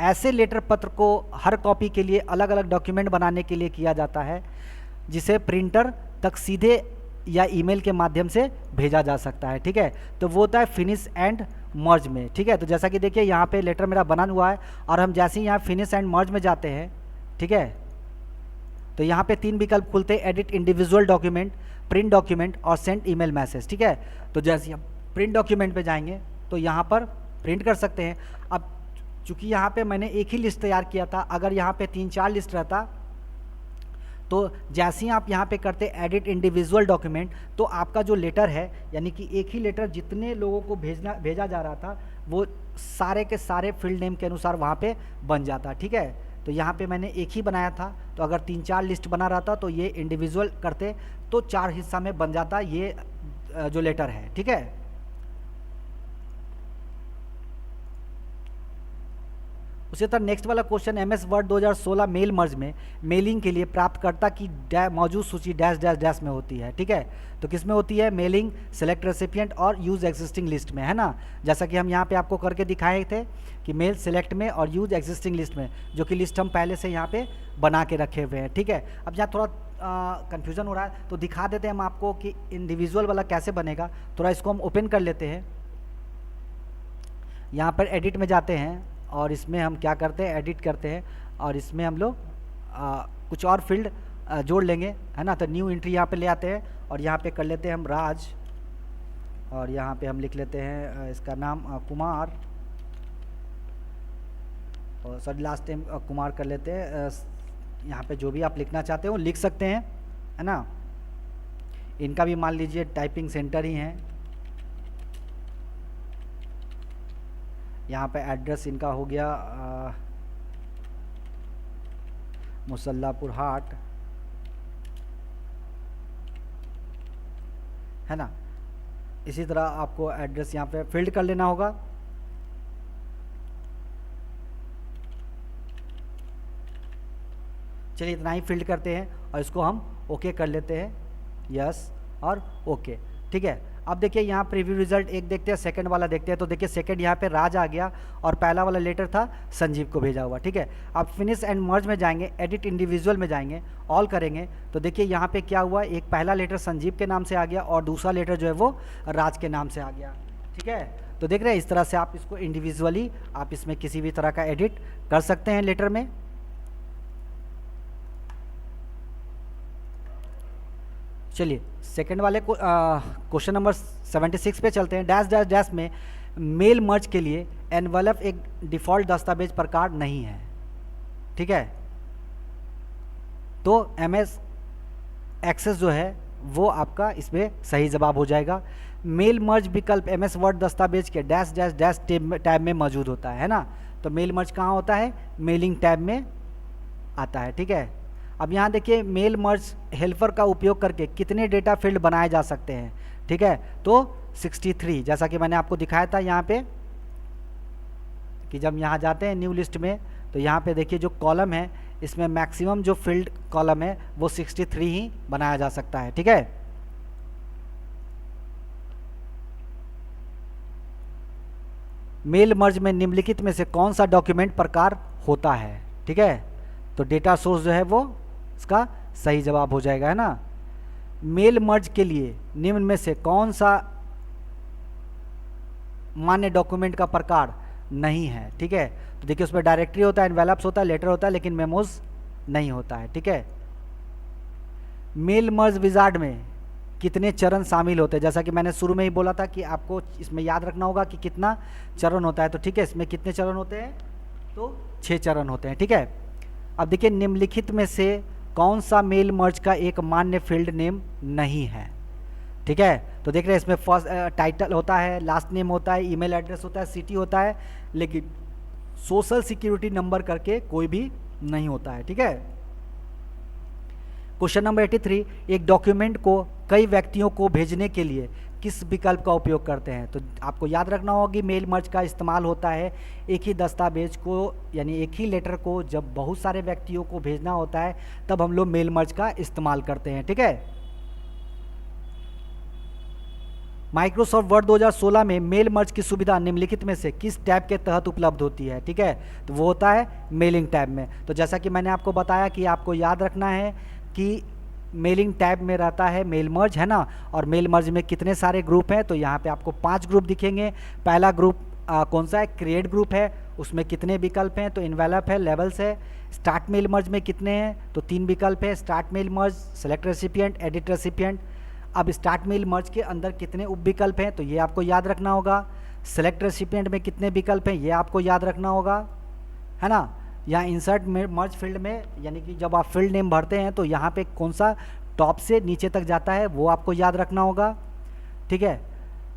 ऐसे लेटर पत्र को हर कॉपी के लिए अलग अलग डॉक्यूमेंट बनाने के लिए किया जाता है जिसे प्रिंटर तक सीधे या ईमेल के माध्यम से भेजा जा सकता है। ठीक है, तो वो होता है फिनिश एंड मर्ज में। ठीक है, तो जैसा कि देखिए यहाँ पे लेटर मेरा बना हुआ है और हम जैसे ही यहाँ फिनिश एंड मर्ज में जाते हैं, ठीक है, तो यहाँ पे 3 विकल्प खुलते हैं, edit individual document, print document और सेंड ईमेल मैसेज। ठीक है, तो जैसे हम प्रिंट डॉक्यूमेंट पे जाएंगे तो यहाँ पर प्रिंट कर सकते हैं। अब चूंकि यहाँ पे मैंने एक ही लिस्ट तैयार किया था, अगर यहाँ पे 3-4 लिस्ट रहता तो जैसे ही आप यहाँ पे करते एडिट इंडिविजुअल डॉक्यूमेंट, तो आपका जो लेटर है यानी कि एक ही लेटर जितने लोगों को भेजा जा रहा था वो सारे के सारे फील्ड नेम के अनुसार वहाँ पे बन जाता। ठीक है, तो यहाँ पे मैंने एक ही बनाया था, तो अगर 3-4 लिस्ट बना रहा था तो ये इंडिविजुअल करते तो 4 हिस्सा में बन जाता ये जो लेटर है। ठीक है, उसी तरह नेक्स्ट वाला question, MS Word 2016 mail merge में मेलिंग के लिए प्राप्तकर्ता की मौजूद सूची डैश डैश डैश में होती है। ठीक है, तो किस में होती है, मेलिंग, सेलेक्ट रेसिपिएंट और यूज एग्जिस्टिंग लिस्ट में, है ना। जैसा कि हम यहाँ पे आपको करके दिखाए थे कि मेल सेलेक्ट में और यूज एग्जिस्टिंग लिस्ट में, जो कि लिस्ट हम पहले से यहाँ पे बना के रखे हुए हैं। ठीक है, अब यहाँ थोड़ा कन्फ्यूज़न हो रहा है तो दिखा देते हैं हम आपको कि इंडिविजुअल वाला कैसे बनेगा। थोड़ा इसको हम ओपन कर लेते हैं, यहाँ पर एडिट में जाते हैं और इसमें हम क्या करते हैं, एडिट करते हैं और इसमें हम लोग कुछ और फील्ड जोड़ लेंगे, है ना। तो न्यू एंट्री यहाँ पे ले आते हैं और यहाँ पे कर लेते हैं हम राज, और यहाँ पे हम लिख लेते हैं इसका नाम कुमार, और सॉरी लास्ट टाइम कुमार कर लेते हैं। यहाँ पे जो भी आप लिखना चाहते हो लिख सकते हैं, है ना। इनका भी मान लीजिए टाइपिंग सेंटर ही है। यहाँ पे एड्रेस इनका हो गया मुसल्लापुर हाट, है ना। इसी तरह आपको एड्रेस यहाँ पे फिल्ड कर लेना होगा। चलिए इतना ही फिल्ड करते हैं और इसको हम ओके कर लेते हैं, यस और ओके। ठीक है, अब देखिए यहाँ प्रीव्यू रिजल्ट एक देखते हैं, सेकंड वाला देखते हैं। तो देखिए सेकंड यहाँ पे राज आ गया और पहला वाला लेटर था संजीव को भेजा हुआ। ठीक है, अब फिनिश एंड मर्ज में जाएंगे, एडिट इंडिविजुअल में जाएंगे, ऑल करेंगे तो देखिए यहाँ पे क्या हुआ, एक पहला लेटर संजीव के नाम से आ गया और दूसरा लेटर जो है वो राज के नाम से आ गया। ठीक है, तो देख रहे हैं इस तरह से आप इसको इंडिविजुअली आप इसमें किसी भी तरह का एडिट कर सकते हैं लेटर में। चलिए सेकंड वाले को क्वेश्चन नंबर 76 पे चलते हैं। डैश डैश डैश में मेल मर्ज के लिए एनवलप एक डिफ़ॉल्ट दस्तावेज प्रकार नहीं है। ठीक है, तो MS एक्सेस जो है वो आपका इसमें सही जवाब हो जाएगा। मेल मर्ज विकल्प MS वर्ड दस्तावेज के डैश डैश डैश टैब में मौजूद होता है ना। तो मेल मर्ज कहाँ होता है, मेलिंग टैब में आता है। ठीक है, अब यहाँ देखिए मेल मर्ज हेल्पर का उपयोग करके कितने डेटा फील्ड बनाए जा सकते हैं। ठीक है, तो 63, जैसा कि मैंने आपको दिखाया था यहाँ पे कि जब यहाँ जाते हैं न्यू लिस्ट में तो यहाँ पे देखिए जो कॉलम है इसमें मैक्सिमम जो फील्ड कॉलम है वो 63 ही बनाया जा सकता है। ठीक है, मेल मर्ज में निम्नलिखित में से कौन सा डॉक्यूमेंट प्रकार होता है। ठीक है, तो डेटा सोर्स जो है वो इसका सही जवाब हो जाएगा, है ना। मेल मर्ज के लिए निम्न में से कौन सा मान्य डॉक्यूमेंट का प्रकार नहीं है। ठीक है, तो देखिए उसमें डायरेक्टरी होता है, एनवेलप्स होता है, लेटर होता है, लेकिन मेमोज नहीं होता है। ठीक है, मेल मर्ज विजार्ड में कितने चरण शामिल होते हैं, जैसा कि मैंने शुरू में ही बोला था कि आपको इसमें याद रखना होगा कि कितना चरण होता है। तो ठीक है, इसमें कितने चरण होते हैं, तो 6 चरण होते हैं। ठीक है, अब देखिए निम्नलिखित में से कौन सा मेल मर्ज का एक मान्य फील्ड नेम नहीं है। ठीक है, तो देख रहे हैं इसमें फर्स्ट टाइटल होता है, लास्ट नेम होता है, ईमेल एड्रेस होता है, सिटी होता है, लेकिन सोशल सिक्योरिटी नंबर करके कोई भी नहीं होता है। ठीक है, क्वेश्चन नंबर 83, एक डॉक्यूमेंट को कई व्यक्तियों को भेजने के लिए किस विकल्प का उपयोग करते हैं। तो आपको याद रखना होगा कि मेल मर्ज का इस्तेमाल होता है एक ही दस्तावेज को, यानी एक ही लेटर को जब बहुत सारे व्यक्तियों को भेजना होता है तब हम लोग मेल मर्ज का इस्तेमाल करते हैं। ठीक है, माइक्रोसॉफ्ट वर्ड 2016 में मेल मर्ज की सुविधा निम्नलिखित में से किस टैब के तहत उपलब्ध होती है। ठीक है, तो वो होता है मेलिंग टैब में। तो जैसा कि मैंने आपको बताया कि आपको याद रखना है कि मेलिंग टैब में रहता है मेल मर्ज, है ना, और मेल मर्ज में कितने सारे ग्रुप हैं, तो यहाँ पे आपको 5 ग्रुप दिखेंगे। पहला ग्रुप कौन सा है, क्रिएट ग्रुप है, उसमें कितने विकल्प हैं, तो इन्वेलप है, लेवल्स है। स्टार्ट मेल मर्ज में कितने हैं, तो 3 विकल्प है, start mail merge, select recipient, edit recipient. अब स्टार्ट मेल मर्ज के अंदर कितने उप विकल्प हैं, तो ये आपको याद रखना होगा। सेलेक्ट रेसिपिएंट में कितने विकल्प हैं, ये आपको याद रखना होगा, है ना। यहाँ इंसर्ट मर्ज फील्ड में, यानी कि जब आप फील्ड नेम भरते हैं तो यहाँ पे कौन सा टॉप से नीचे तक जाता है वो आपको याद रखना होगा। ठीक है,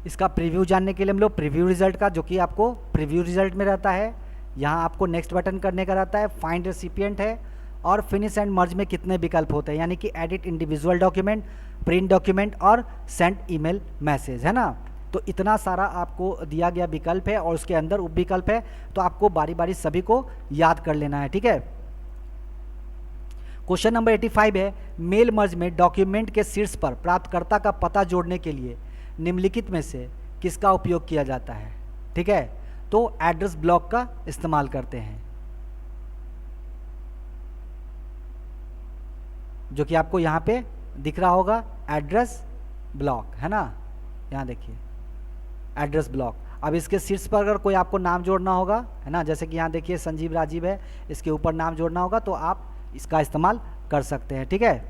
इसका प्रीव्यू जानने के लिए हम लोग प्रीव्यू रिजल्ट का, जो कि आपको प्रीव्यू रिजल्ट में रहता है, यहाँ आपको नेक्स्ट बटन करने का रहता है। फाइंड रेसिपिएंट है, और फिनिश एंड मर्ज में कितने विकल्प होते हैं, यानी कि edit individual document, print document और सेंड ईमेल मैसेज, है ना। तो इतना सारा आपको दिया गया विकल्प है और उसके अंदर उप विकल्प है, तो आपको बारी बारी सभी को याद कर लेना है। ठीक है, क्वेश्चन नंबर 85 है, मेल मर्ज में डॉक्यूमेंट के शीर्ष पर प्राप्तकर्ता का पता जोड़ने के लिए निम्नलिखित में से किसका उपयोग किया जाता है। ठीक है, तो एड्रेस ब्लॉक का इस्तेमाल करते हैं, जो कि आपको यहाँ पे दिख रहा होगा, एड्रेस ब्लॉक, है ना। यहाँ देखिए एड्रेस ब्लॉक। अब इसके शीर्ष पर अगर कोई आपको नाम जोड़ना होगा, है ना, जैसे कि यहाँ देखिए संजीव राजीव है, इसके ऊपर नाम जोड़ना होगा तो आप इसका इस्तेमाल कर सकते हैं। ठीक है,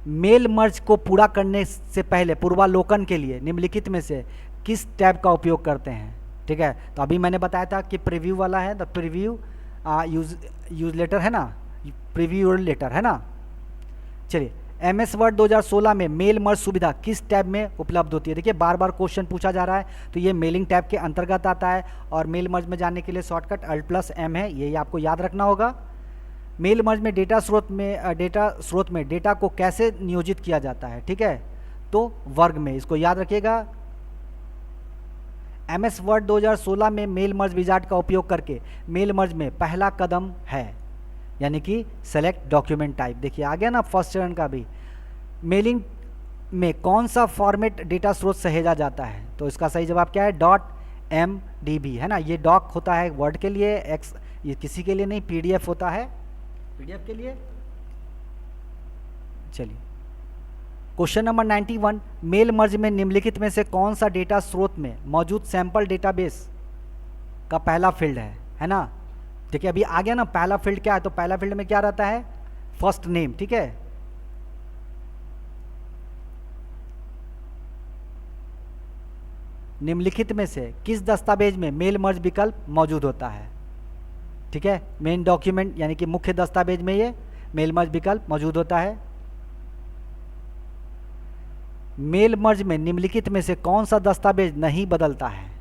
मेल मर्ज को पूरा करने से पहले पूर्वालोकन के लिए निम्नलिखित में से किस टैब का उपयोग करते हैं। ठीक है, तो अभी मैंने बताया था कि प्रीव्यू वाला है, द प्रीव्यू यूज लेटर, है ना, प्रीव्यू लेटर, है ना। चलिए, MS वर्ड 2016 में मेल मर्ज सुविधा किस टैब में उपलब्ध होती है। देखिए बार बार क्वेश्चन पूछा जा रहा है, तो ये मेलिंग टैब के अंतर्गत आता है, और मेल मर्ज में जाने के लिए शॉर्टकट Alt+M है, ये आपको याद रखना होगा। मेल मर्ज में डेटा स्रोत में डेटा को कैसे नियोजित किया जाता है। ठीक है, तो वर्ग में, इसको याद रखिएगा। MS वर्ड 2016 में मेल मर्ज विजार्ड का उपयोग करके मेल मर्ज में पहला कदम है, यानी कि सेलेक्ट डॉक्यूमेंट टाइप। देखिए आ गया ना फर्स्ट चरण का भी। मेलिंग में कौन सा फॉर्मेट डेटा स्रोत सहेजा जाता है, तो इसका सही जवाब क्या है, .mdb, है ना। ये डॉक होता है वर्ड के लिए, एक्स ये किसी के लिए नहीं, PDF होता है PDF के लिए। चलिए, क्वेश्चन नंबर 91, मेल मर्ज में निम्नलिखित में से कौन सा डेटा स्रोत में मौजूद सैंपल डेटाबेस का पहला फील्ड है ना। देखिए अभी आ गया ना, पहला फील्ड क्या है, तो पहला फील्ड में क्या रहता है, फर्स्ट नेम। ठीक है, निम्नलिखित में से किस दस्तावेज में मेल मर्ज विकल्प मौजूद होता है। ठीक है, मेन डॉक्यूमेंट यानी कि मुख्य दस्तावेज में ये मेल मर्ज विकल्प मौजूद होता है। मेल मर्ज में निम्नलिखित में से कौन सा दस्तावेज नहीं बदलता है,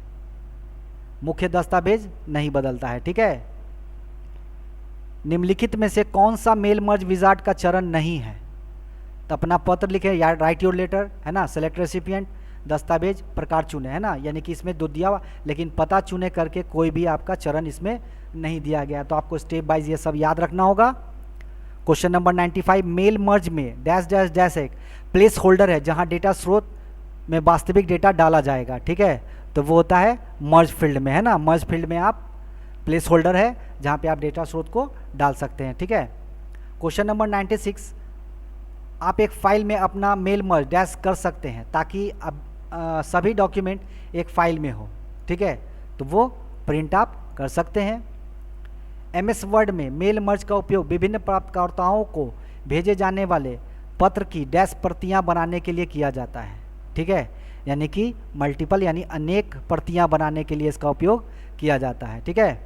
मुख्य दस्तावेज नहीं बदलता है। ठीक है, निम्नलिखित में से कौन सा मेल मर्ज विजार्ड का चरण नहीं है, तो अपना पत्र लिखे या राइट योर लेटर, है ना। सेलेक्ट रेसिपिएंट, दस्तावेज प्रकार चुने, है ना, यानी कि इसमें दो दिया हुआ, लेकिन पता चुने करके कोई भी आपका चरण इसमें नहीं दिया गया, तो आपको स्टेप वाइज ये सब याद रखना होगा। क्वेश्चन नंबर 95, मेल मर्ज में डैश डैश डैश एक प्लेस होल्डर है जहां डेटा स्रोत में वास्तविक डेटा डाला जाएगा। ठीक है, तो वो होता है मर्ज फील्ड में, है ना। मर्ज फील्ड में आप प्लेस होल्डर है जहाँ पे आप डेटा स्रोत को डाल सकते हैं। ठीक है। क्वेश्चन नंबर 96, आप एक फाइल में अपना मेल मर्ज डैश कर सकते हैं ताकि अब सभी डॉक्यूमेंट एक फाइल में हो। ठीक है, तो वो प्रिंट आप कर सकते हैं। MS वर्ड में मेल मर्ज का उपयोग विभिन्न प्राप्तकर्ताओं को भेजे जाने वाले पत्र की डैश प्रतियां बनाने के लिए किया जाता है। ठीक है, यानी कि मल्टीपल यानी अनेक प्रतियां बनाने के लिए इसका उपयोग किया जाता है। ठीक है।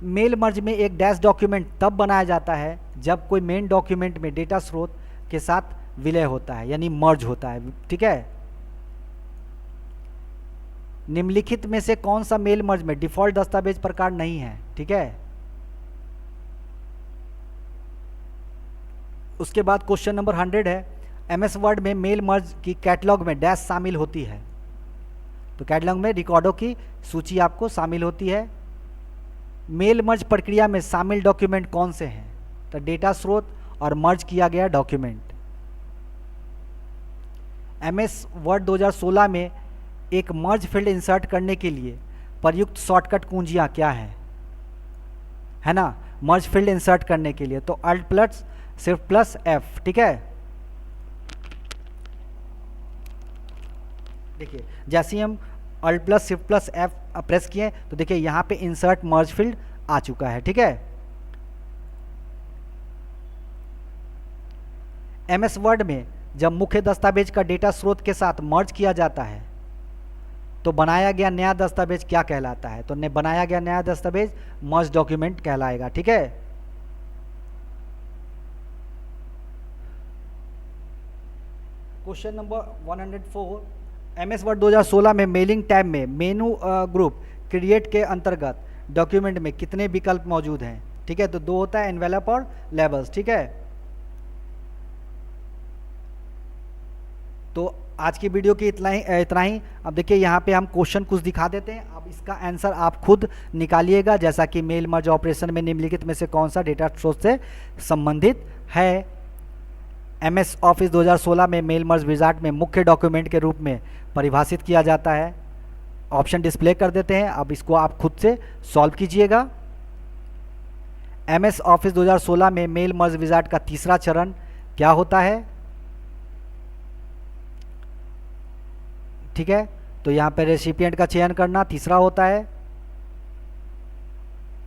मेल मर्ज में एक डैश डॉक्यूमेंट तब बनाया जाता है जब कोई मेन डॉक्यूमेंट में डेटा स्रोत के साथ विलय होता है यानी मर्ज होता है। ठीक है। निम्नलिखित में से कौन सा मेल मर्ज में डिफ़ॉल्ट दस्तावेज प्रकार नहीं है। ठीक है। उसके बाद क्वेश्चन नंबर 100 है, MS वर्ड में मेल मर्ज की कैटलॉग में डैश शामिल होती है। तो कैटलॉग में रिकॉर्डों की सूची आपको शामिल होती है। मेल मर्ज प्रक्रिया में शामिल डॉक्यूमेंट कौन से हैं? तो डेटा स्रोत और मर्ज किया गया डॉक्यूमेंट। MS वर्ड 2016 में एक मर्ज फील्ड इंसर्ट करने के लिए प्रयुक्त शॉर्टकट कुंजियां क्या हैं? है ना, मर्ज फील्ड इंसर्ट करने के लिए तो Alt plus Shift plus F। ठीक है। देखिए जैसे ही हम Alt plus Shift plus F press किए तो देखिए यहाँ पे इंसर्ट मर्ज फील्ड आ चुका है। ठीक है। MS वर्ड में जब मुख्य दस्तावेज का डेटा स्रोत के साथ मर्ज किया जाता है तो बनाया गया नया दस्तावेज क्या कहलाता है? तो बनाया गया नया दस्तावेज मर्ज डॉक्यूमेंट कहलाएगा। ठीक है। क्वेश्चन नंबर 104, MS वर्ड 2016 में मेलिंग टैब में मेनू ग्रुप क्रिएट के अंतर्गत डॉक्यूमेंट में कितने विकल्प मौजूद हैं? ठीक है, तो 2 होता है, एनवेलप और लेबल्स। ठीक है। तो आज की वीडियो की इतना ही। अब देखिए यहाँ पे हम क्वेश्चन कुछ दिखा देते हैं, अब इसका आंसर आप खुद निकालिएगा। जैसा कि मेल मर्ज ऑपरेशन में निम्नलिखित में से कौन सा डेटा स्रोत से संबंधित है? MS ऑफिस 2016 में मेल मर्ज विजार्ड में मुख्य डॉक्यूमेंट के रूप में परिभाषित किया जाता है। ऑप्शन डिस्प्ले कर देते हैं, अब इसको आप खुद से सॉल्व कीजिएगा। MS ऑफिस 2016 में मेल मर्ज विजार्ड का तीसरा चरण क्या होता है? ठीक है, तो यहाँ पे रेसिपिएंट का चयन करना तीसरा होता है।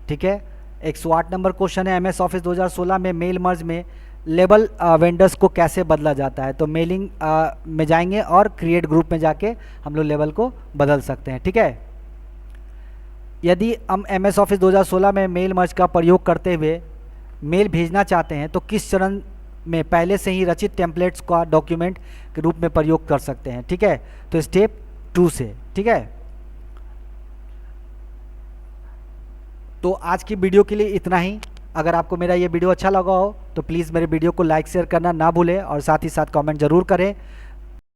ठीक है। 108 नंबर क्वेश्चन है, MS ऑफिस 2016 में मेल मर्ज में लेबल वेंडर्स को कैसे बदला जाता है? तो मेलिंग में जाएंगे और क्रिएट ग्रुप में जाके हम लोग लेबल को बदल सकते हैं। ठीक है। यदि हम MS ऑफिस 2016 में मेल मर्ज का प्रयोग करते हुए मेल भेजना चाहते हैं तो किस चरण में पहले से ही रचित टेम्पलेट्स का डॉक्यूमेंट के रूप में प्रयोग कर सकते हैं? ठीक है, तो स्टेप 2 से। ठीक है। तो आज की वीडियो के लिए इतना ही। अगर आपको मेरा ये वीडियो अच्छा लगा हो तो प्लीज़ मेरे वीडियो को लाइक शेयर करना ना भूलें और साथ ही साथ कमेंट ज़रूर करें।